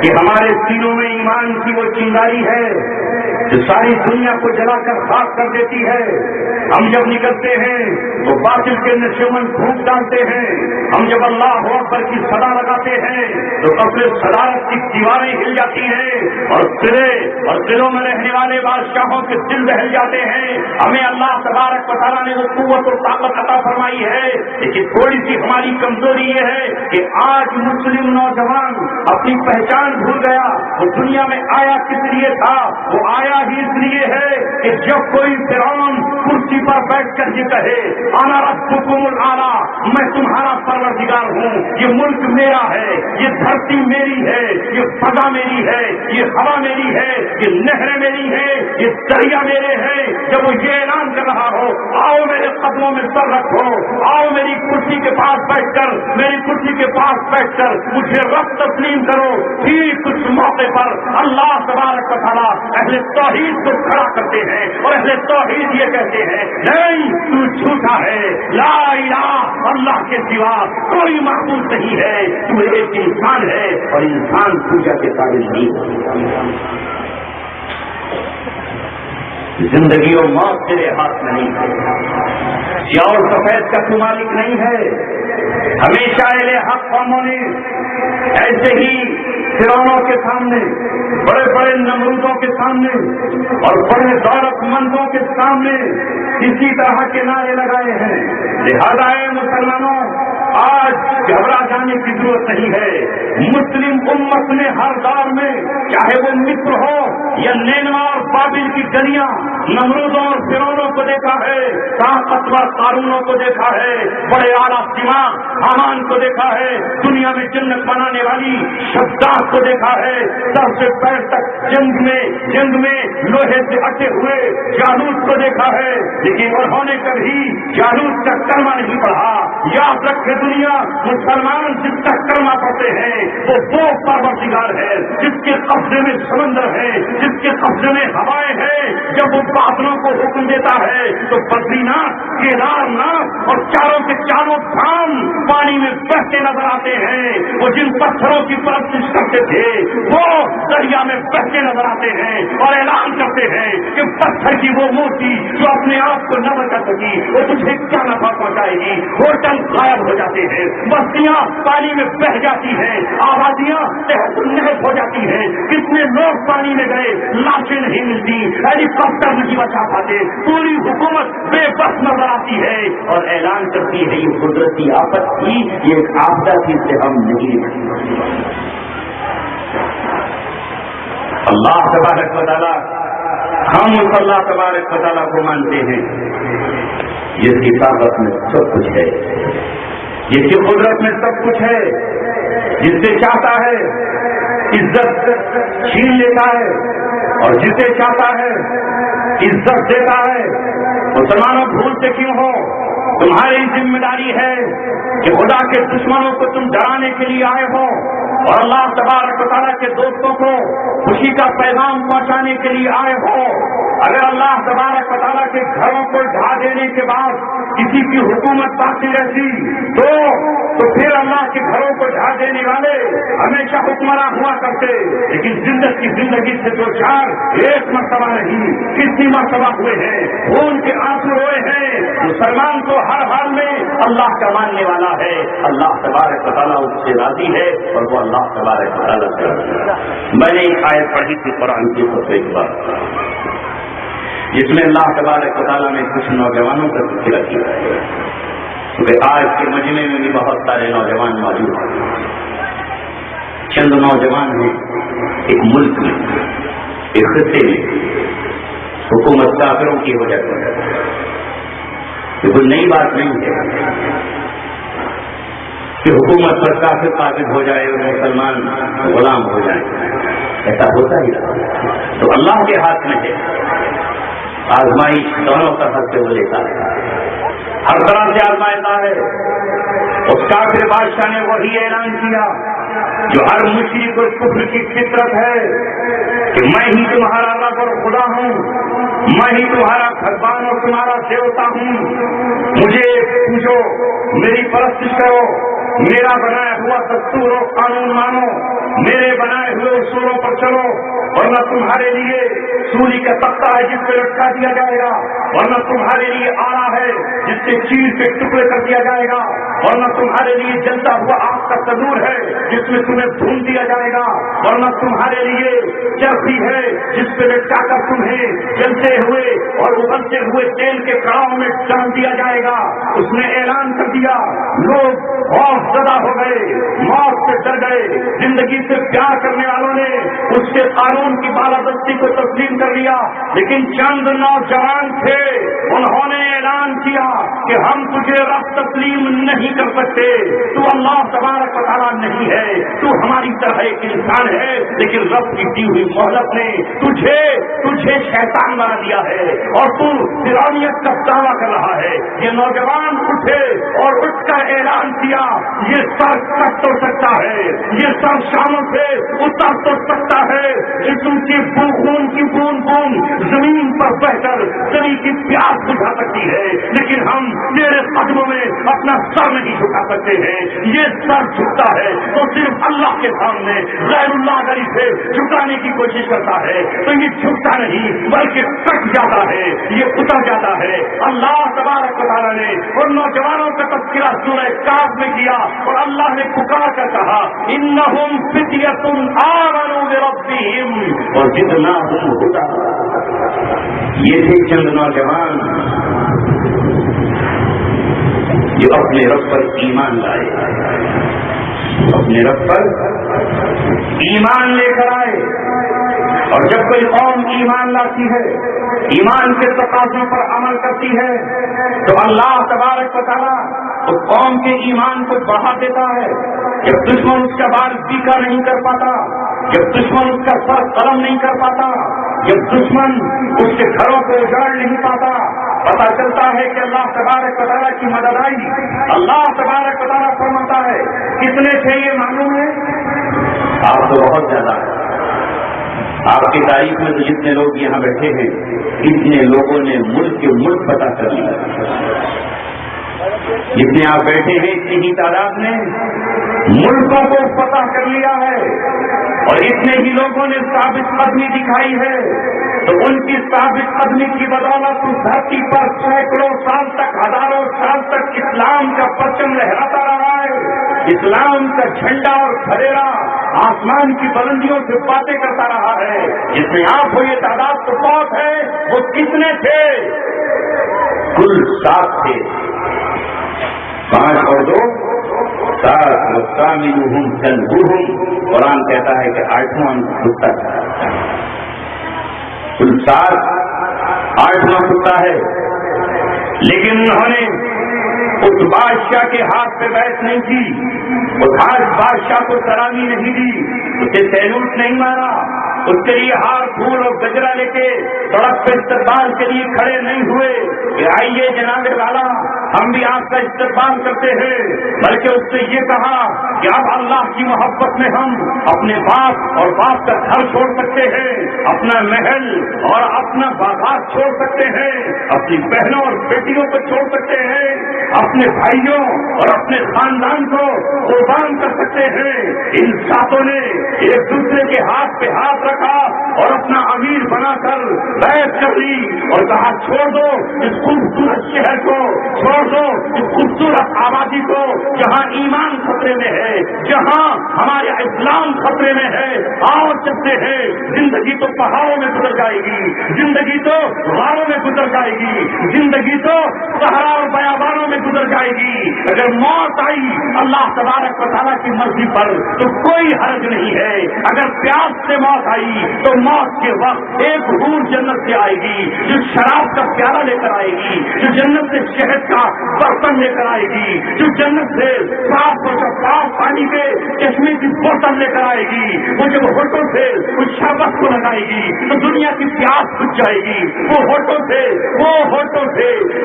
[SPEAKER 1] کہ ہمارے سینوں میں ایمان کی وہ چنگاری ہے جو ساری دنیا کو جلا کر خاک کر دیتی ہے۔ ہم جب نکلتے ہیں تو باطل کے نشیمن پھونک ڈالتے ہیں، ہم جب اللہ اکبر کی صدا لگاتے ہیں تو قصر صدارت کی دیواریں ہل جاتی ہیں اور دلوں میں رہنے والے بادشاہوں کے دل بہل جاتے ہیں۔ ہمیں اللہ تبارک و تعالیٰ نے وہ قوت اور طاقت عطا فرمائی ہے، لیکن تھوڑی سی ہماری کمزوری یہ ہے کہ آج مسلم نوجوان اپنی پہچان بھول گیا۔ وہ دنیا میں آیا کس لیے تھا؟ وہ آیا ہی اس لیے ہے کہ جب کوئی فرعون کرسی پر بیٹھ کر یہ کہے انا ربکم الاعلی، میں تمہارا پروردگار ہوں، یہ ملک میرا ہے، یہ دھرتی میری ہے، یہ فضا میری ہے، یہ ہوا میری ہے، یہ نہریں میری ہے، یہ دریا میرے ہیں، جب وہ یہ اعلان کر رہا ہو آؤ میرے قدموں میں سر رکھو، آؤ میری کرسی کے پاس بیٹھ کر، میری کرسی کے پاس بیٹھ کر مجھے رب تسلیم کرو، پھر کچھ موقع پر اللہ تبارک و تعالیٰ اہل توحید کو کھڑا کرتے ہیں اور اہل توحید یہ کہتے ہیں نہیں تو جھوٹا ہے، لا الہ اللہ کے سوا کوئی معبود نہیں ہے، تو ایک انسان ہے اور انسان پوجا کے قابل نہیں، زندگی اور موت تیرے ہاتھ میں نہیں ہے، سیاہ اور سفید کا تو مالک نہیں ہے۔ ہمیشہ اہل حق قوموں نے ایسے ہی فرعونوں کے سامنے، بڑے بڑے نمرودوں کے سامنے اور بڑے دولت مندوں کے سامنے اسی طرح کے نعرے لگائے ہیں، لہذا اے مسلمانوں آج گھبرا جانے کی ضرورت نہیں ہے۔ مسلم امت نے ہر دور میں چاہے وہ مصر ہو یا نینوا اور بابل کی گلیاں، نمرودوں اور فرعونوں کو دیکھا ہے، طاقتور قارونوں کو دیکھا ہے، بڑے اعلیٰ دماغ حامان کو دیکھا ہے، دنیا میں جنت بنانے والی شداد کو دیکھا ہے، سر سے پیر تک جنگ میں لوہے سے اٹے ہوئے جالوت کو دیکھا ہے، لیکن انہوں نے کبھی جالوت کا کلمہ نہیں پڑھا۔ یاد رکھے دنیا، مسلمان جس کا کلمہ پڑھتے ہیں وہ پروردگار ہے جس کے قبضے میں سمندر ہے، جس کے قبضے میں ہوائیں ہیں، جب وہ بادلوں کو حکم دیتا ہے تو بدری ناتھ، کیدار ناتھ اور چاروں کے چاروں دھام پانی میں بہتے نظر آتے ہیں، وہ جن پتھروں کی پرستش کرتے تھے وہ دریا میں بہتے نظر آتے ہیں اور اعلان کرتے ہیں کہ پتھر کی وہ مورتی جو اپنے آپ کو نہ بچا سکی وہ تجھے کیا نفع پہنچائے گی۔ ہوٹل غائب ہو جاتے ہیں، بستیاں پانی میں بہ جاتی ہیں، آبادیاں تحت نحس ہو جاتی ہیں، کتنے لوگ پانی میں گئے، لاشیں نہیں ملتی، ہیلی کاپٹر نہیں بچا پاتے، پوری حکومت بے بس نظر آتی ہے اور اعلان کرتی ہے یہ قدرتی آفت تھی، یہ ایک آپدا تھی، سے ہم نہیں۔ اللہ تبارک و تعالیٰ، ہم اس اللہ تبارک و تعالیٰ کو مانتے ہیں جس کی طاقت میں سب کچھ ہے، جس کی قدرت میں سب کچھ ہے، جس سے چاہتا ہے عزت چھین لیتا ہے اور جسے چاہتا ہے عزت دیتا ہے۔ مسلمانوں بھولتے کیوں ہو؟ تمہاری ذمہ داری ہے کہ خدا کے دشمنوں کو تم ڈرانے کے لیے آئے ہو اور اللہ تبارک و تعالیٰ کے دوستوں کو خوشی کا پیغام پہنچانے کے لیے آئے ہو۔ اگر اللہ تبارک و تعالیٰ کے گھروں کو ڈھا دینے کے بعد کسی کی حکومت باقی رہتی تو پھر اللہ کے گھروں کو ڈھا دینے والے ہمیشہ حکمراں ہوا کرتے، لیکن زندگی سے دو چار ایک مرتبہ نہیں کتنی مرتبہ ہوئے ہیں، خون کے آنسو ہوئے ہیں۔ مسلمان تو ہر حال میں اللہ کا ماننے والا ہے، اللہ تبارک و تعالیٰ اس سے راضی ہے اور وہ اللہ تبارک و تعالیٰ سے راضی ہے۔ میں نے ایک آیت پڑھی تھی قرآن کی ایک بار، جس میں اللہ تبارک و تعالیٰ نے کچھ نوجوانوں کا ذکر کیا ہے، کیونکہ آج کے مجمع میں بھی بہت سارے نوجوان موجود ہیں۔ چند نوجوان ہیں ایک ملک میں، ایک خطے میں حکومت کافروں کی وجہ سے، یہ کوئی نئی بات نہیں ہے کہ حکومت پر کافر قابض ہو جائے اور مسلمان غلام ہو جائے، ایسا ہوتا ہی رہا۔ تو اللہ کے ہاتھ میں ہے، آزمائش دونوں طرف سے وہ لیتا ہے، ہر طرح سے آزمائتا ہے۔ اس کافر بادشاہ نے وہی اعلان کیا جو ہر مشرک اور کفر کی فطرت ہے کہ میں ہی تمہارا رب اور خدا ہوں، میں ہی تمہارا خزان اور تمہارا دیوتا ہوں، مجھے پوجو، میری پرستش کرو، میرا بنایا ہوا دستور و قانون مانو، میرے بنائے ہوئے اصولوں پر چلو، ورنہ تمہارے لیے سولی کا تختہ ہے جس پہ لٹکا دیا جائے گا، ورنہ تمہارے لیے آڑا ہے جس سے چیر کے ٹکڑے کر دیا جائے گا، ورنہ تمہارے لیے جلتا ہوا آگ کا تنور ہے جس میں تمہیں بھون دیا جائے گا، ورنہ تمہارے لیے چرخی ہے جس پہ لٹکا کر تمہیں جلتے ہوئے اور ابلتے ہوئے تیل کے کڑاؤ میں ڈال دیا جائے گا۔ اس نے اعلان کر دیا، لوگ خوف زدہ ہو گئے، موت سے ڈر گئے، زندگی سے پیار کرنے والوں نے اس کے قانون کی بالادستی کو تسلیم کر لیا، لیکن چند نوجوان تھے، انہوں نے اعلان کیا کہ ہم تجھے رب تسلیم نہیں کر سکتے، تو اللہ تبارک و تعالیٰ نہیں ہے، تو ہماری طرح ایک انسان ہے، لیکن رب کی دی ہوئی مہلت نے تجھے شیطان بنا دیا ہے اور تو فرعونیت کا دعویٰ کر رہا ہے۔ یہ نوجوان اٹھے اور اٹھ کر اعلان کیا، یہ سر کٹ تو سکتا ہے، یہ سر شانوں سے اتر تو سکتا ہے، اس کی خون کی بوند بوند زمین پر بہ کر زمین کی پیاس بجھا سکتی ہے، لیکن ہم تیرے قدموں میں اپنا سر نہیں جھکا سکتے ہیں۔ یہ سر جھکتا ہے تو صرف اللہ کے سامنے، غیر اللہ اگر اسے جھکانے کی کوشش کرتا ہے تو یہ جھکتا نہیں بلکہ کٹ جاتا ہے، یہ اتر جاتا ہے۔ اللہ تبارک و تعالیٰ نے ان نوجوانوں کا تذکرہ سورہ کاف میں کیا اور اللہ نے پکار کر کہا، انہم فتیۃ آمنوا بربہم وزدناہم ھدی۔ یہ تھے چند نوجوان جو اپنے رب پر ایمان لائے، اپنے رب پر ایمان لے کر آئے۔ اور جب کوئی قوم ایمان لاتی ہے، ایمان کے تقاضوں پر عمل کرتی ہے، تو اللہ تبارک و تعالیٰ اس قوم کے ایمان کو بڑھا دیتا ہے۔ جب دشمن اس کا بال پیکا نہیں کر پاتا، جب دشمن اس کا سر قلم نہیں کر پاتا، جب دشمن اس کے گھروں کو اجاڑ نہیں پاتا، پتا چلتا ہے کہ اللہ تبارک و تعالیٰ کی مدد آئی۔ اللہ تبارک و تعالیٰ فرماتا ہے، کتنے تھے یہ معلوم ہے؟ آپ تو بہت زیادہ ہے۔ آپ کی تاریخ میں تو جتنے لوگ یہاں بیٹھے ہیں، اتنے لوگوں نے ملک کے ملک پتہ کر لیا۔ جتنے آپ بیٹھے ہیں اتنی ہی تعداد نے ملکوں کو پتہ کر لیا ہے، اور اتنے ہی لوگوں نے ثابت قدمی دکھائی ہے۔ تو ان کی ثابت قدمی کی بدولت اس دھرتی پر سینکڑوں سال تک، ہزاروں سال تک اسلام کا پرچم لہراتا رہا ہے، اسلام کا جھنڈا اور پھریرا آسمان کی بلندیوں سے باتیں کرتا رہا ہے۔ جس میں آپ ہو یہ تعداد تو بہت ہے، وہ کتنے تھے؟ کل 7 تھے، 5 اور 2 7، وَالثَّامِنُهُمْ كَلْبُهُمْ۔ قرآن کہتا ہے کہ 8واں کتا ہے، کل 7، 8واں کتا ہے۔ لیکن انہوں نے اس بادشاہ کے ہاتھ پہ بیعت نہیں کی، اس بادشاہ کو سلامی نہیں دی، اسے سیلوٹ نہیں مارا، اس کے لیے ہار پھول اور گجرا لے کے سڑک پہ استقبال کے لیے کھڑے نہیں ہوئے کہ آئیے جناب والا ہم بھی آپ کا استقبال کرتے ہیں، بلکہ اس سے یہ کہا کہ اب اللہ کی محبت میں ہم اپنے باپ اور باپ کا گھر چھوڑ سکتے ہیں، اپنا محل اور اپنا بازار چھوڑ سکتے ہیں، اپنی بہنوں اور بیٹیوں کو چھوڑ سکتے ہیں، اپنے بھائیوں اور اپنے خاندان کو قربان کر سکتے ہیں۔ ان 7 نے ایک دوسرے کے ہاتھ پہ ہاتھ رکھا اور اپنا امیر بنا کر بیعت کر لی اور کہا چھوڑ دو اس خوبصورت شہر کو، چھوڑ دو اس خوبصورت آبادی کو جہاں ایمان خطرے میں ہے، جہاں ہمارا اسلام خطرے میں ہے، آؤ چلتے ہیں۔ زندگی تو پہاڑوں میں گزر جائے گی، زندگی تو غاروں میں گزر جائے گی، زندگی تو صحرا اور بیابانوں میں گزر جائے گی۔ اگر موت آئی اللہ تبارک و تعالیٰ کی مرضی پر تو کوئی حرج نہیں ہے، اگر پیاس سے موت آئی تو موت کے وقت ایک حور جنت سے آئے گی جو شراب کا پیالہ لے کر آئے گی، جو جنت سے شہد کا برتن لے کر آئے گی، جو جنت سے صاف اور شفاف پانی کے چشمے کی بوتل لے کر آئے گی، وہ جب ہوٹوں سے اس شربت کو لگائے گی تو دنیا کی پیاس بجھ جائے گی، وہ ہوٹوں سے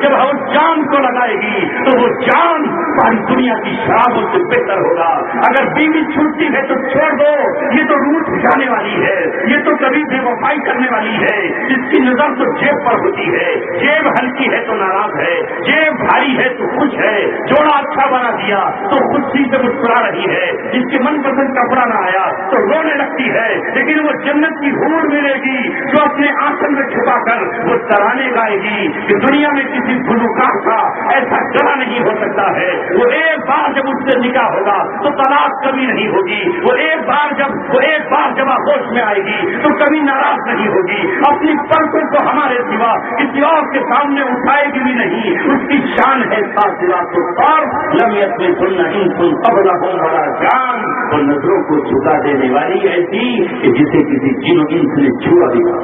[SPEAKER 1] جب وہ جان کو لگائے گی تو وہ جان ساری دنیا کی شرابوں سے بہتر ہوگا۔ اگر بیوی چھوٹتی ہے تو چھوڑ دو، یہ تو روٹ جانے والی ہے، یہ تو کبھی بے وفائی کرنے والی ہے، اس کی نظر تو جیب پر ہوتی ہے، جیب ہلکی ہے تو ناراض ہے، جیب بھاری ہے تو خوش ہے، جوڑا اچھا بنا دیا تو خوشی سے مسکرا رہی ہے، جس کے من پسند کپڑا نہ آیا تو رونے لگتی ہے، لیکن وہ جنت کی حور ملے گی جو اپنے آنچل میں چھپا کر وہ ترانے گائے گی کہ دنیا میں کسی گلوکار کا ایسا ہے، وہ ایک بار جب اس سے نکاح ہوگا تو طلاق کبھی نہیں ہوگی، وہ ایک بار جب ہوش میں آئے گی تو کبھی ناراض نہیں ہوگی، اپنی پلکوں کو ہمارے سوا کسی اور کے سامنے اٹھائے گی بھی نہیں، اس کی شان ہے ساتھ لم يكن انس قبلهم ولا جان، اور نظروں کو جھکا دینے والی ایسی کہ جسے کسی جن و انس نے چھوا بھی نہ۔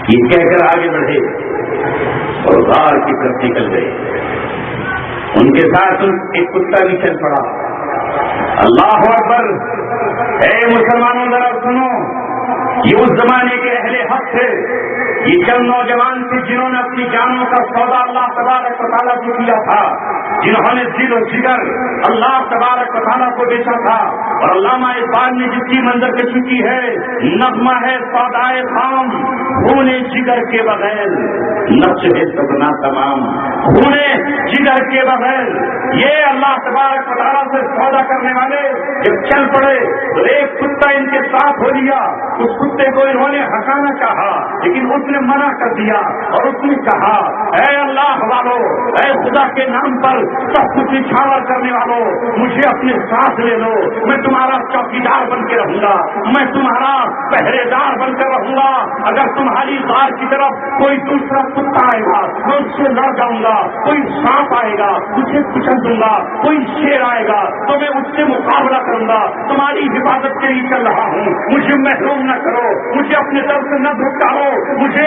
[SPEAKER 1] یہ کہہ کر آگے بڑھے اور غار کی طرف نکل گئے، ان کے ساتھ ایک کتا بھی چل پڑا۔ اللہ اکبر! اے مسلمانوں ذرا سنو، یہ اس زمانے کے اہل حق تھے، یہ چند نوجوان تھے جنہوں نے اپنی جانوں کا سودا اللہ تبارک و تعالیٰ کو کیا تھا، جنہوں نے دل و جگر اللہ تبارک و تعالیٰ کو بیچا تھا۔ اور علامہ اقبال نے جس کی منظر کشی کی ہے، نغمہ ہے سودائے خام خون جگر کے بغیر، نقش ہے سپنا تمام خون جگر کے بغیر۔ یہ اللہ تبارک و تعالیٰ سے سودا کرنے والے جب چل پڑے تو ایک کتا ان کے ساتھ ہو لیا، اس کتے کو انہوں نے ہٹانا چاہا لیکن اس نے منع کر دیا، اور اس نے کہا اے اللہ والو، اے خدا کے نام پر سب کچھ نچھاور کرنے والوں، مجھے اپنے ساتھ لے لو، میں تمہارا چوکیدار بن کے رہوں گا، میں تمہارا پہرے دار بن کر رہوں گا، اگر تمہاری غار کی طرف کوئی دوسرا کتا آئے گا میں اس سے لڑ جاؤں گا، کوئی سانپ آئے گا اسے کچل دوں گا، کوئی شیر آئے گا تو میں اس سے مقابلہ کروں گا، تمہاری حفاظت کے لیے چل رہا ہوں، مجھے محروم نہ کرو، مجھے اپنے طرف سے نہ دھکارو، مجھے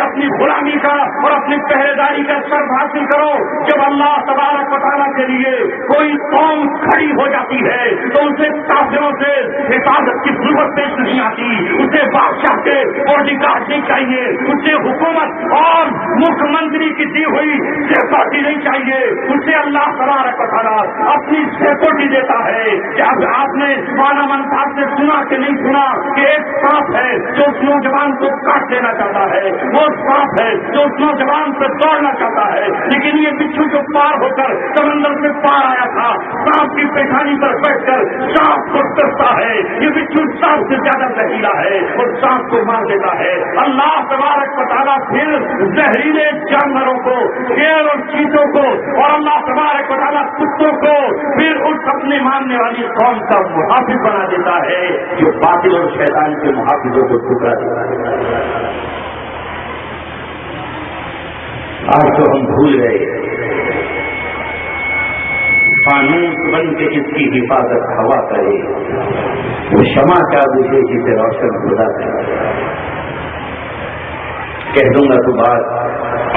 [SPEAKER 1] اپنی غلامی کا اور اپنی پہرے داری کا شرف حاصل کرو۔ جب اللہ تبارک و تعالیٰ کے لیے کوئی قوم کھڑی ہو جاتی ہے تو اسے کافروں سے حفاظت کی ضرورت پیش نہیں آتی، اسے بادشاہ کے باڈی گارڈ نہیں چاہیے، اسے حکومت اور مکھ منتری کی دی ہوئی سیکورٹی نہیں چاہیے، اسے اللہ تبارک و تعالیٰ اپنی سیکورٹی دیتا ہے۔ جب آپ نے مولانا منصور سے سنا کہ نہیں سنا کہ ایک سانپ ہے جو اس نوجوان کو کاٹ دینا چاہتا ہے، وہ سانپ ہے جو اس نوجوان سے دوڑنا چاہتا ہے، لیکن یہ بچھو جو پار ہو کر سمندر سے پار آیا تھا، سانپ کی پیشانی پر بیٹھ کر سانپ کو ڈرتا ہے، یہ بچھو سانپ سے زیادہ زہریلا ہے اور سانپ کو مار دیتا ہے۔ اللہ تبارک و تعالیٰ پھر زہریلے جانوروں کو، شیر اور چیتوں کو، اور اللہ تبارک و تعالیٰ کتوں کو پھر اس اپنے ماننے والی قوم کا محافظ بنا دیتا ہے جو باطل اور شیطان کے محافظوں کو ٹھکرا دیتا ہے۔ آج تو ہم بھول گئے، فانوس بن کے جس کی حفاظت ہوا کرے، وہ شمع کیا بجھے جسے روشن خدا کرے۔ کہہ دوں گا تو بات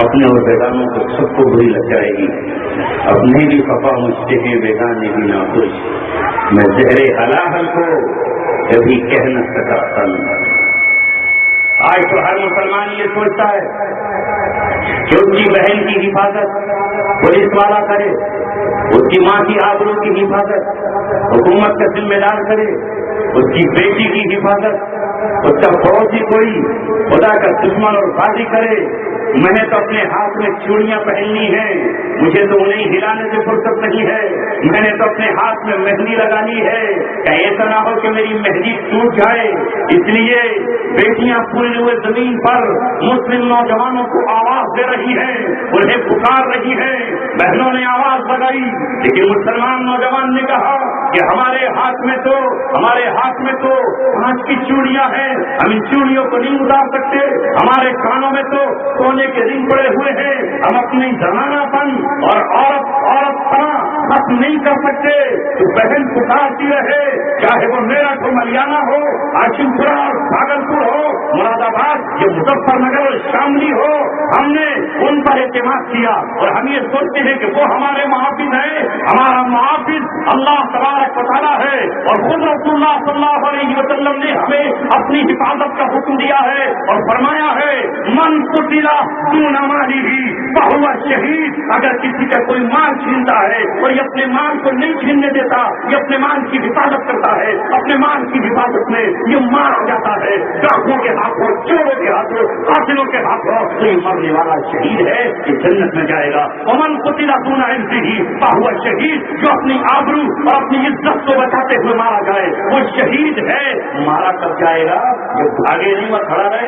[SPEAKER 1] اپنے اور بیگانوں کو سب کو بری لگ جائے گی، اپنے بھی خفا مجھتے ہیں بیگانے بھی ناخوش، میں زہر حلاحل کو کبھی کہہ نہ سکا تن۔ آج تو ہر مسلمان یہ سوچتا ہے کہ اس کی بہن کی حفاظت پولیس والا کرے، اس کی ماں کی آبرو کی حفاظت حکومت کا ذمہ دار کرے، اس کی بیٹی کی حفاظت اس کا پڑوسی کوئی خدا کا دشمن اور غازی کرے۔ میں نے تو اپنے ہاتھ میں چوڑیاں پہننی ہیں، مجھے تو انہیں ہلانے سے فرصت نہیں ہے، میں نے تو اپنے ہاتھ میں مہندی لگانی ہے، کہ ایسا نہ ہو کہ میری مہندی ٹوٹ جائے۔ اس لیے بیٹیاں پورے ہوئے زمین پر مسلم نوجوانوں کو آواز دے رہی ہیں، انہیں پکار رہی ہیں، بہنوں نے آواز لگائی، لیکن مسلمان نوجوان نے کہا کہ ہمارے ہاتھ میں تو 5 کی چوڑیاں ہیں، ہم ان چوڑیوں کو نہیں اتار سکتے، ہمارے کانوں میں تو سونے کے رنگ پڑے ہوئے ہیں، ہم اپنی زنانہ پن اور عورت پنا ختم نہیں کر سکتے۔ تو بہن پکارتی رہے، چاہے وہ میرٹھ ہو، ملیانہ ہو، ہاشم پورہ اور بھاگلپور ہو، مراد آباد یا مظفر نگر اور شاملی ہو، ہم نے ان پر اعتماد کیا اور ہم یہ سوچتے ہیں کہ وہ ہمارے محافظ ہیں۔ ہمارا محافظ اللہ تبارک و تعالیٰ ہے، اور خود رسول اللہ صلی اللہ علیہ وسلم نے ہمیں اپنی حفاظت کا حکم دیا ہے اور فرمایا ہے من قتل دون مالہ فہو شہید۔ اگر کسی کا کوئی مال چھینتا ہے اور یہ اپنے مال کو نہیں چھیننے دیتا، یہ اپنے مال کی حفاظت کرتا ہے، اپنے مال کی حفاظت میں یہ مارا جاتا ہے ڈاکوؤں کے ہاتھوں، چوروں کے ہاتھوں، قاتلوں کے ہاتھوں، تو یہ مرنے والا شہید ہے، یہ جنت میں جائے گا۔ ومن قتل دون عرضہ فہو شہید، جو اپنی آبرو اور اپنی عزت کو بچاتے ہوئے مارا جائے وہ شہید ہے۔ مارا کب جائے گا؟ جو بھاگے نہیں وہ کھڑا رہے،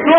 [SPEAKER 1] 2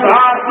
[SPEAKER 1] 7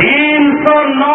[SPEAKER 1] 309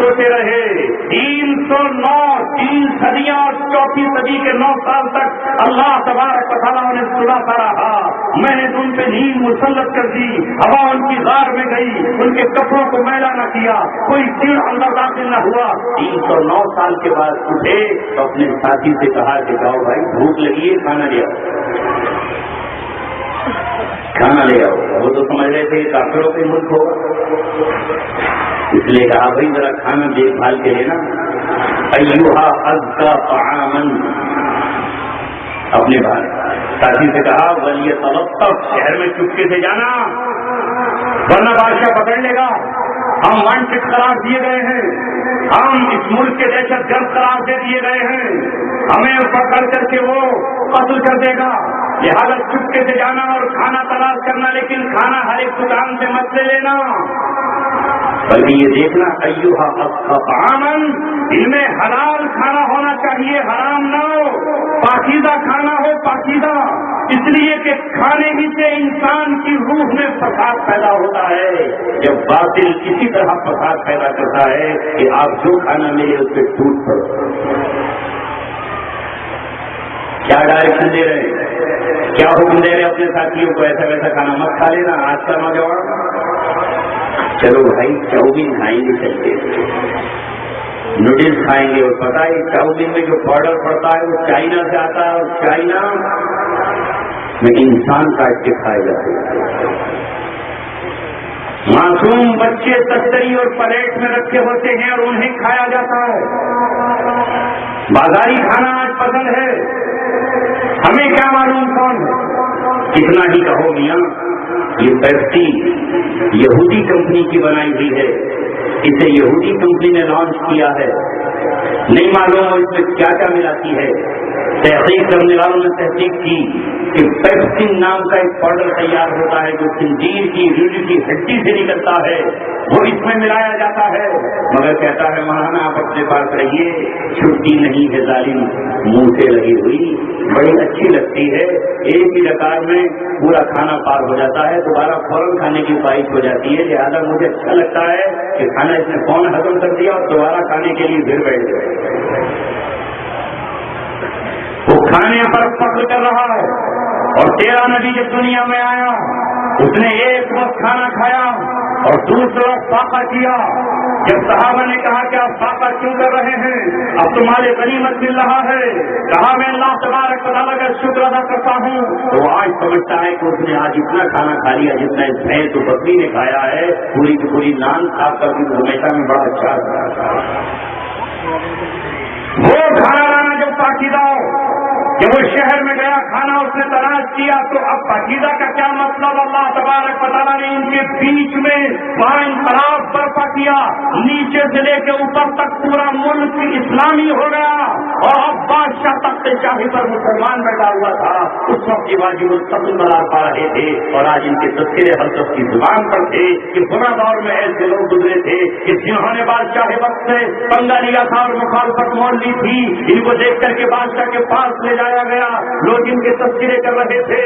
[SPEAKER 1] سوتے رہے 309 3 صدیاں اور 4تھی صدی کے 9 سال تک اللہ تبارک و تعالیٰ نے سلاتا رہا. میں نے ان پہ نیند مسلط کر دی, ہوا ان کی غار میں گئی, ان کے کپڑوں کو میلا نہ کیا, کوئی کیڑ اندر داخل نہ ہوا. 309 سال کے بعد اٹھے تو اپنے ساتھی سے کہا کہ جاؤ بھائی بھوک لگی ہے, کھانا لے آؤ, کھانا لے آؤ. وہ تو سمجھ رہے تھے کافروں کے ملک ہوگا, اس لیے کہا بھائی ذرا کھانا دیکھ بھال کے لینا. ایھا ازکا طعاما, اپنے ساتھی سے کہا ولیتلطف, شہر میں چپکے سے جانا ورنہ بادشاہ پکڑ لے گا. ہم وانٹڈ قرار دیے گئے ہیں, ہم اس ملک کے دہشت گرد قرار دے دیے گئے ہیں, ہمیں پکڑ کر کے وہ قتل کر دے گا. لہٰذا چپکے سے جانا اور کھانا تلاش کرنا, لیکن کھانا ہر ایک دکان سے مت لے لینا, بلکہ یہ دیکھنا ایھا ازکا طعاما, ان میں حلال کھانا ہونا چاہیے, حرام نہ ہو, پاکیزہ کھانا ہو, پاکیزہ. اس لیے کہ کھانے ہی سے انسان کی روح میں فساد پیدا ہوتا ہے. جب باطل کسی طرح فساد پیدا کرتا ہے کہ آپ جو کھانا ملے اس پہ ٹوٹ پڑو. کیا ڈائریکشن دے رہے ہیں, کیا حکم دے رہے ہیں اپنے ساتھیوں کو, ایسا ویسا کھانا مت کھا لینا. آج کا نوجوان چلو بھائی چاؤمین کھائیں گے, چلتے نوڈلس کھائیں گے, اور پتہ ہے چاؤمین میں جو پاؤڈر پڑتا ہے وہ چائنا سے آتا ہے, اور چائنا میں انسان کاٹ کے کھائے جاتے ہیں. معصوم بچے تستری اور پلیٹ میں رکھے ہوتے ہیں اور انہیں کھایا جاتا ہے. بازاری کھانا آج پسند ہے, ہمیں کیا معلوم کون ہے. کتنا ہی کہو میاں, یہ پیپسی یہودی کمپنی کی بنائی ہوئی ہے, اسے یہودی کمپنی نے لانچ کیا ہے, نہیں معلوم اس میں کیا کیا ملاتی ہے. تحقیق کرنے والوں نے تحقیق کی کہ پیپسین نام کا ایک پاؤڈر تیار ہوتا ہے جو خنزیر کی ریڑھ کی ہڈی سے نکلتا ہے, وہ اس میں ملایا جاتا ہے. مگر کہتا ہے مولانا آپ اپنے پاس رہیے, چھٹی نہیں ہے ظالم منہ سے لگی ہوئی, بڑی اچھی لگتی ہے, ایک ہی رکعت میں پورا کھانا پار ہو جاتا ہے, دوبارہ فوراً کھانے کی خواہش ہو جاتی ہے. لہٰذا مجھے اچھا لگتا ہے کہ کھانا اس نے فون ہضم کر دیا اور دوبارہ کھانے کے لیے پھر بیٹھ گئے. وہ کھانے پر فخر کر رہا ہے, اور تیرا نبی جب دنیا میں آیا اس نے ایک وقت کھانا کھایا اور دوسرا فاقہ کیا. جب صحابہ نے کہا کہ آپ فاقہ کیوں کر رہے ہیں, اب تمہارے غنیمت مل رہا ہے, کہا میں اللہ تبارک و تعالیٰ کا شکر ادا کرتا ہوں. تو وہ آج سمجھتا ہے کہ اس نے آج اتنا کھانا کھا لیا جتنا اس بھینس تو بکری نے کھایا ہے. پوری کی پوری نان کھا کر بھی ہمیشہ میں بڑا اچھا تھا. وہ کھانا لانا جو پاکیزہ ہو, کہ وہ شہر میں گیا کھانا اس نے تلاش کیا, تو اب پاکیزہ کا کیا مطلب. اللہ تبارک و تعالیٰ نے ان کے بیچ میں انقلاب برپا کیا, نیچے سے لے کے اوپر تک پورا ملک اسلامی ہو گیا, اور اب بادشاہ تخت شاہی پر مسلمان بیٹھا ہوا تھا. اس وقت یہ واجب القتل قرار پا رہے تھے, اور آج ان کے تذکرے ہر شخص کی زبان پر تھے کہ برا دور میں ایسے لوگ گزرے تھے کہ جنہوں نے بادشاہ وقت سے پنگا لیا تھا اور مخالفت مول لی تھی. ان کو دیکھ کر کے بادشاہ کے پاس لے جایا گیا, لوگ ان کے تذکرے کر رہے تھے.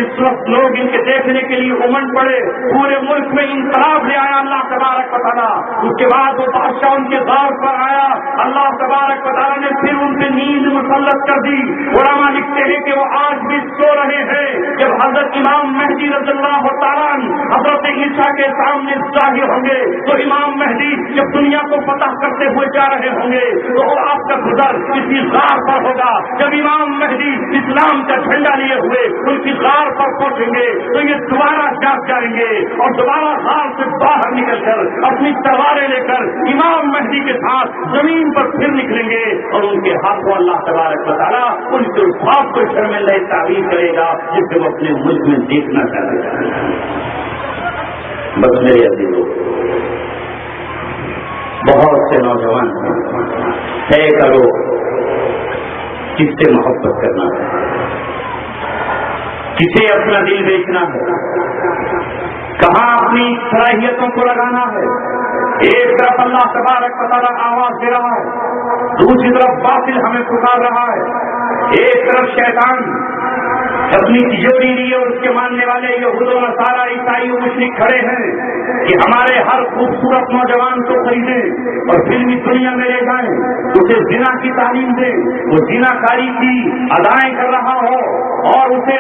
[SPEAKER 1] اس وقت لوگ ان کے دیکھنے کے لیے امنڈ پڑے, پورے ملک میں انقلاب لے آیا اللہ تبارک و تعالیٰ. اس کے بعد وہ بادشاہ ان کے دور پر آیا, اللہ تبارک و تعالیٰ نے پھر ان پہ نیند مسلط کر دی. علماء لکھتے ہیں کہ وہ آج بھی سو رہے ہیں. جب حضرت امام مہدی رضی اللہ تعالیٰ حضرت عیسیٰ کے سامنے ظاہر ہوں گے, تو امام مہدی جب دنیا کو فتح کرتے ہوئے جا رہے ہوں گے, تو آپ کا گزر اسی غار پر ہوگا. جب امام مہدی اسلام کا جھنڈا لیے ہوئے ان کی غار پر پہنچیں گے, تو یہ دوبارہ جاگ جائیں گے, اور دوبارہ غار سے باہر نکل کر اپنی تلواریں لے کر امام مہدی کے ساتھ زمین پر پھر نکلیں گے, اور ان کے ہاتھوں اللہ تبارک و تعالیٰ ان کے خواب کو شرمندہ تعبیر کرے گا جس سے وہ اپنے ملک میں دیکھنا چاہتے ہیں. بس میرے عزیزوں, بہت سے نوجوان طے کرو کس سے محبت کرنا ہے, کسے اپنا دل بیچنا ہے, کہاں اپنی صلاحیتوں کو لگانا ہے. ایک طرف اللہ تبارک و تعالیٰ آواز دے رہا ہے, دوسری طرف باطل ہمیں پکار رہا ہے. ایک طرف شیطان اپنی تجوری لیے اور اس کے ماننے والے یہود و نصارا عیسائی و مشرک کھڑے ہیں کہ ہمارے ہر خوبصورت نوجوان کو خریدیں اور فلمی دنیا میں لے جائیں، اسے زنا کی تعلیم دیں، وہ زنا کاری کی ادائیں کر رہا ہو اور اسے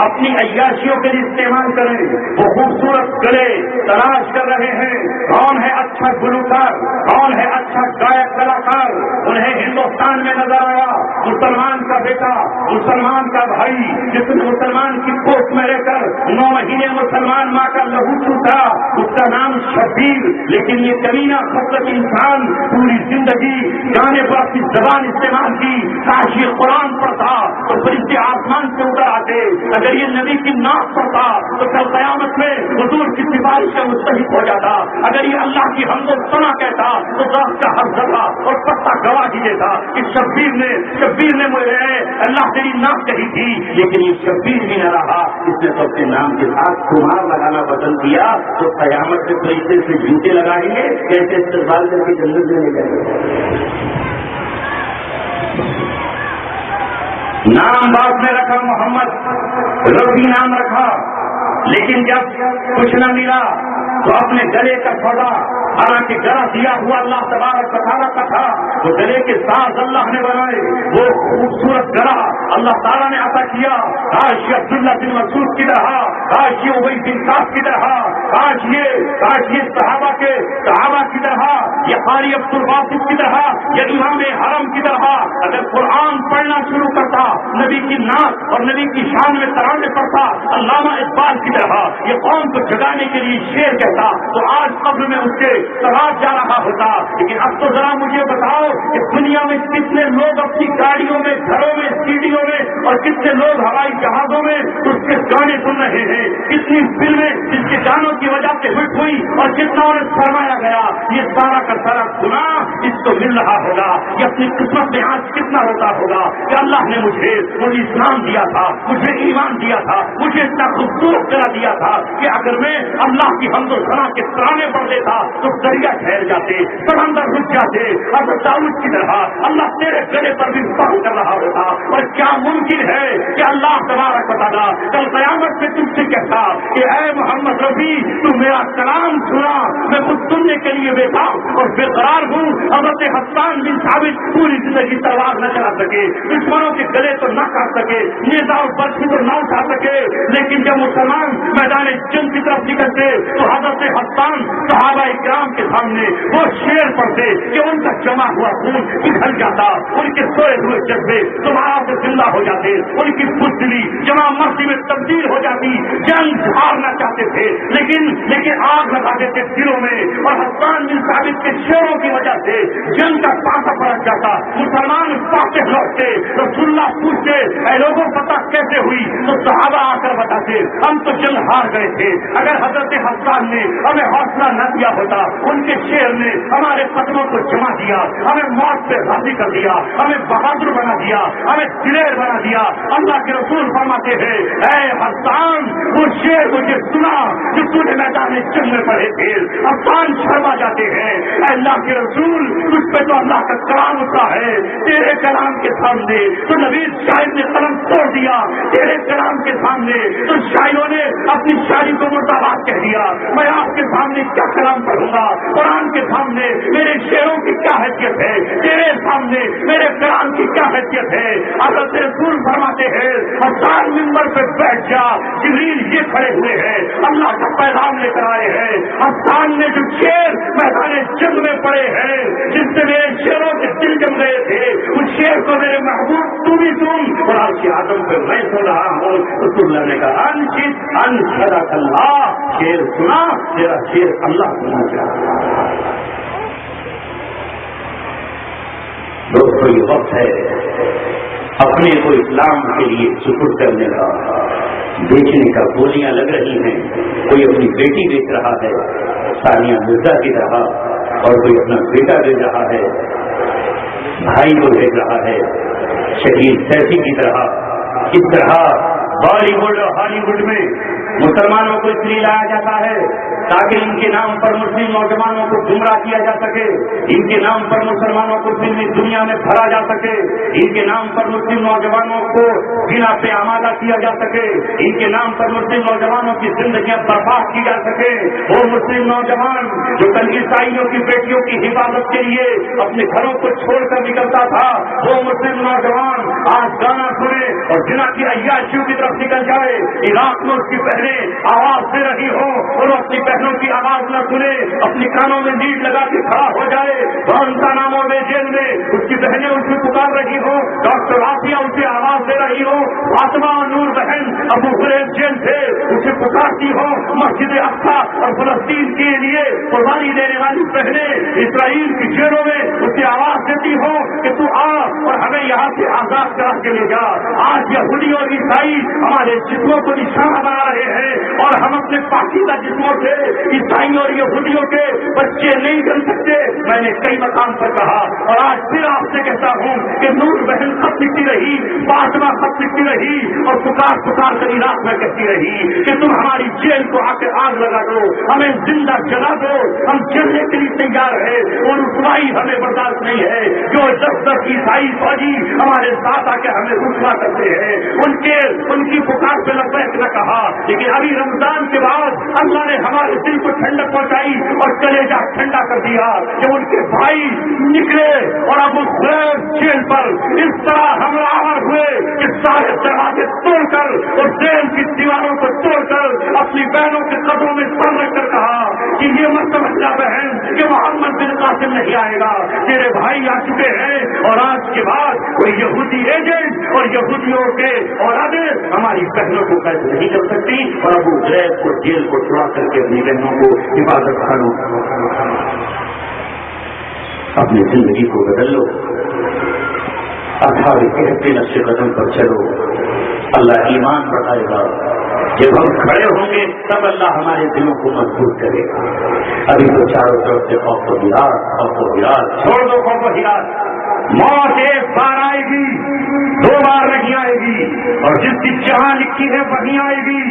[SPEAKER 1] اپنی عیاشیوں کے لیے استعمال کریں۔ وہ خوبصورت گلے تلاش کر رہے ہیں، کون ہے اچھا گلوکار، کون ہے اچھا گائک کلاکار۔ انہیں ہندوستان میں نظر آیا مسلمان کا بیٹا، مسلمان کا بھائی، جس نے مسلمان کی کوٹ میں رہ کر 9 مہینے مسلمان ماں کا لہو چوسا، اس کا نام شبیر۔ لیکن یہ کمینہ خبر انسان پوری زندگی گانے پر اپنی زبان استعمال کی، کاش یہ قرآن پڑھتا تو فرشتے آسمان سے اتر آتے، اگر یہ نبی کی ناک پڑھتا تو کل قیامت میں حضور کی سفارش کا مستحق ہو جاتا، اگر یہ اللہ کی حمد و ثنا کہتا تو درخت کا ہر ذرہ اور پتا گواہ ہی دیتا کہ شبیر نے مجھے اللہ تیری ناک کہی تھی۔ لیکن یہ شبیر بھی نہ رہا، اس نے تو اپنے نام کے ساتھ کمار لگانا پسند کیا، تو قیامت سے فرشتے سے جوتے لگائیں گے، کیسے استقبال کر کے جنت میں لے جائیں گے۔ نام باپ نے رکھا محمد، رفیع نام رکھا، لیکن جب کچھ نہ ملا تو اپنے گلے کا سودا، حالانکہ گلا دیا ہوا اللہ تبارک و تعالیٰ کا تھا، وہ گلے کے ساز اللہ نے بنائے، وہ خوبصورت گلا اللہ تعالیٰ نے عطا کیا۔ کاش یہ عبداللہ بن مسعود کی طرح، کاش یہ ابی بن کعب کی طرح، کاش یہ صحابہ کی طرح، یہ قاری عبد الباسط کی طرح، یا امام حرم کی طرح اگر قرآن پڑھنا شروع کرتا، نبی کی ناک اور نبی کی شان میں ترانے پڑتا، علامہ اقبال کی طرح یہ قوم کو جگانے کے لیے شعر کہتا، تو آج قبر میں اس کے سواب جا رہا ہوتا۔ لیکن اب تو ذرا مجھے بتاؤ کہ دنیا میں کتنے لوگ اپنی گاڑیوں میں، گھروں میں، سیڑھیوں میں، اور کتنے لوگ ہوائی جہازوں میں اس کے گانے سن رہے ہیں، کتنی فلمیں جس کے گانوں کی وجہ سے ہٹ ہوئی اور کتنا انہیں فرمایا گیا، یہ سارا کا سارا گناہ اس کو مل رہا ہوگا۔ یہ اپنی قسمت میں آج کتنا ہوتا ہوگا کہ اللہ نے مجھے اسلام دیا تھا، مجھے ایمان دیا تھا، مجھے اتنا خوبصورت کرا دیا تھا کہ اگر میں اللہ کی حمد و ثنا کے ترانے پڑھ دیتا تو دریا ٹھہر جاتے، سمندر رک جاتے، حضرت داؤد کی طرح اللہ تیرے گلے پر بھی فخر کر رہا ہوتا۔ اور کیا ممکن ہے کہ اللہ تبارک و تعالیٰ کل قیامت میں تم سے کہتا کہ اے محمد رفیع تو میرا کلام سنا، میں خود سننے کے لیے بیٹھا اور بے قرار ہوں۔ حضرت حسان بن ثابت پوری زندگی تلوار نہ چلا سکے، دشمنوں کے گلے تو نہ کاٹ سکے، نیزا اور برچھی تو نہ اٹھا سکے، لیکن جب مسلمان میدان جنگ کی طرف نکلتے تو حضرت حسان صحابہ اکرام کے سامنے وہ شعر پڑھتے کہ ان کا جمع ہوا خون پگھل جاتا، ان کے سوئے ہوئے جذبے دوبارہ سے زندہ ہو جاتے، ان کی بزدلی جمع مستی میں تبدیل ہو جاتی، جنگ ہارنا چاہتے تھے لیکن آگ لگا دیتے دلوں میں، اور حسان بن ثابت کے شعروں کی وجہ سے جنگ کا پانسا پلٹ جاتا، مسلمان فاتح لوٹتے، رسول اللہ پوچھتے اے لوگوں پتہ کیسے ہوئی، تو صحابہ آ کر بتاتے ہم تو جنگ ہار گئے تھے، اگر حضرت حسان نے ہمیں حوصلہ نہ دیا ہوتا، ان کے شعر نے ہمارے قدموں کو جما دیا، ہمیں موت پہ راضی کر دیا، ہمیں بہادر بنا دیا، ہمیں دلیر بنا دیا۔ اللہ کے رسول فرماتے ہیں اے حسان وہ شعر مجھے سنا جو تو نے میدان جنگ میں پڑھے تھے۔ حسان شرما جاتے ہیں اے اللہ کے رسول تجھ پہ تو اللہ کا کلام اترا ہے، تیرے کلام کے سامنے تو نبی شاعر نے قلم توڑ دیا، تیرے کلام کے سامنے تو شاعروں نے اپنی شاعری کو مرداباد کہہ دیا، میں آپ کے سامنے کیا کلام پڑھوں گا، قرآن کے سامنے میرے شعروں کی کیا حیثیت ہے، تیرے سامنے میرے کلام کی کیا حیثیت ہے۔ حضرت رسول فرماتے ہیں حسان ممبر پہ بیٹھ جا، جبریل یہ کھڑے ہوئے ہیں، اللہ کا پیغام لے کر آئے ہیں۔ حسان نے جو شعر میدان جنگ میں پڑے ہیں، جس سے میرے شعروں کے دل جم گئے تھے، اس شعر کو میرے محبوب تو بھی سن، اور آپ کے آدم پہ میں سن رہا ہوں۔ رسول اللہ نے کہا انشد اللہ، شعر سنا، تیرا شعر اللہ سننا چاہتا۔ دوستو یہ وقت ہے اپنے کو اسلام کے لیے سپرد کرنے کا، بیچنے کا گولیاں لگ رہی ہیں، کوئی اپنی بیٹی بیچ رہا ہے ثانیہ مرزا کی طرح، اور کوئی اپنا بیٹا بیچ رہا ہے، بھائی کو بھیج رہا ہے شہید سیفی کی طرح۔ اس طرح بالی ووڈ اور ہالی ووڈ میں مسلمانوں کو اس لیے لایا جاتا ہے تاکہ ان کے نام پر مسلم نوجوانوں کو گمراہ کیا جا سکے، ان کے نام پر مسلمانوں کو فلمی دنیا میں بھرا جا سکے، ان کے نام پر مسلم نوجوانوں کو زنا پہ آمادہ کیا جا سکے، ان کے نام پر مسلم نوجوانوں کی زندگیاں برباد کی جا سکے۔ وہ مسلم نوجوان جو کل عیسائیوں کی بیٹیوں کی حفاظت کے لیے اپنے گھروں کو چھوڑ کر نکلتا تھا، وہ مسلم نوجوان آج گانا سنے اور زنا کی عیاشیوں کی طرف نکل جائے، عراق میں اس کی بہنیں آواز دے رہی ہو اور اپنی بہنوں کی آواز نہ سنے، اپنی کانوں میں نیٹ لگا کے کھڑا ہو جائے، گوانتانامو بے جیل میں اس کی بہنیں اسے پکار رہی ہو، ڈاکٹر آسیہ اسے آواز دے رہی ہو، فاطمہ نور بہن ابو غریب جیل سے اسے پکارتی ہو، مسجد اقصی اور فلسطین کے لیے قربانی دینے والی بہنیں اسرائیل کی جیلوں میں اسے آواز دیتی ہو کہ تو آ اور ہمیں یہاں سے آزاد کرا کے لے جا۔ آج یہودی اور عیسائی ہمارے جسموں کو نشانہ بنا رہے ہیں اور ہم اپنے پاکیزہ جسموں سے عیسائی اور یہودیوں کے بچے نہیں بن سکتے۔ میں نے کئی مقام پر کہا اور آج پھر آپ سے کہتا ہوں کہ نور بہن خط لکھتی رہی، فاطمہ خط لکھتی رہی اور پکار پکار کر عراق میں کہتی رہی کہ تم ہماری جیل کو آ کے آگ لگا دو، ہمیں زندہ جلا دو، ہم جلنے کے لیے تیار ہے اور رسوائی ہمیں برداشت نہیں ہے۔ جو 10 عیسائی فوجی ہمارے ساتھ آ کے ہمیں رسوا کرتے ہیں، ان کی پکار پہ لبیک نہ کہا، لیکن ابھی رمضان کے بعد اللہ نے ہمارے دل کو ٹھنڈک پہنچائی اور کلیجہ ٹھنڈا کر دیا کہ ان کے بھائی نکلے اور اب اس جیل پر اس طرح حملہ آور ہوئے کہ سارے دروازے توڑ کر اور جیل کی دیواروں کو توڑ کر اپنی بہنوں کے قدموں میں سر رکھ کر کہا کہ یہ مت سمجھنا بہن کہ محمد بن قاسم نہیں آئے گا، تیرے بھائی آ چکے ہیں اور آج کے بعد کوئی یہودی ایجنٹ اور یہودیوں کے اولادیں ہماری بہنوں کو قید نہیں کر سکتی۔ اور ابو غریب کو جیل کو چھڑا کر کے اپنی بہنوں کو حفاظت کرو، اپنی زندگی کو بدل لو، اٹھارہ کہتے نقش قدم پر چلو، اللہ ایمان بڑھائے گا۔ جب ہم کھڑے ہوں گے تب اللہ ہمارے دلوں کو مضبوط کرے گا۔ ابھی تو چاروں طرف سے خوف و ہراس، چھوڑ دو خوف و ہراس۔ موت ایک بار آئے گی، 2 بار نہیں آئے گی، اور جس کی جہاں لکھی ہے وہیں آئے گی۔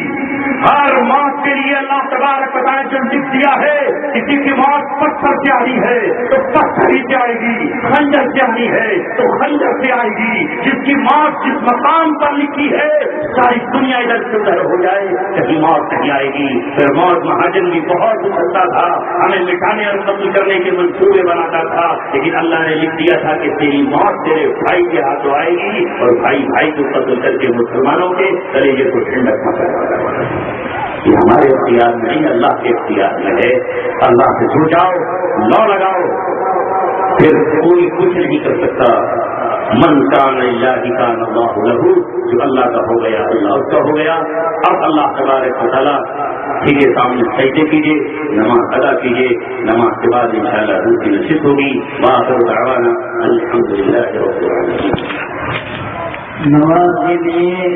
[SPEAKER 1] ہر موت کے لیے اللہ تبارک و تعالیٰ جو لکھ دیا ہے، کسی کی موت پتھر سے آئی ہے تو پتھر ہی سے آئے گی، خنجر سے آئی ہے تو خنجر سے آئے گی۔ جس کی موت جس مقام پر لکھی ہے ساری دنیا ادھر سے ادھر ہو جائے کہیں موت نہیں آئے گی۔ پھر موت مہاجن بھی بہت اچھلتا تھا، ہمیں مٹانے اور قتل کرنے کے منصوبے بناتا تھا، لیکن اللہ نے لکھ دیا تھا کہ تیری موت تیرے بھائی کے ہاتھوں آئے گی اور بھائی کو قتل کر کے مسلمانوں کے کلیجے کو ٹھنڈک پہنچانا۔ یہ ہمارے اختیار میں نہیں، اللہ کے اختیار میں ہے۔ اللہ سے جڑ جاؤ، لو لگاؤ، پھر کوئی کچھ نہیں کر سکتا۔ من کان للہ کان اللہ لہ، جو اللہ کا ہو گیا اللہ اس کا ہو گیا۔ اب اللہ تبارک و تعالیٰ ٹھیک ہے سامنے سجدے کیجیے، نماز ادا کیجیے، نماز کے بعد انشاءاللہ روح کی نشست ہوگی۔ وآخر دعوانا الحمدللہ رب العالمین۔
[SPEAKER 2] نماز کے لیے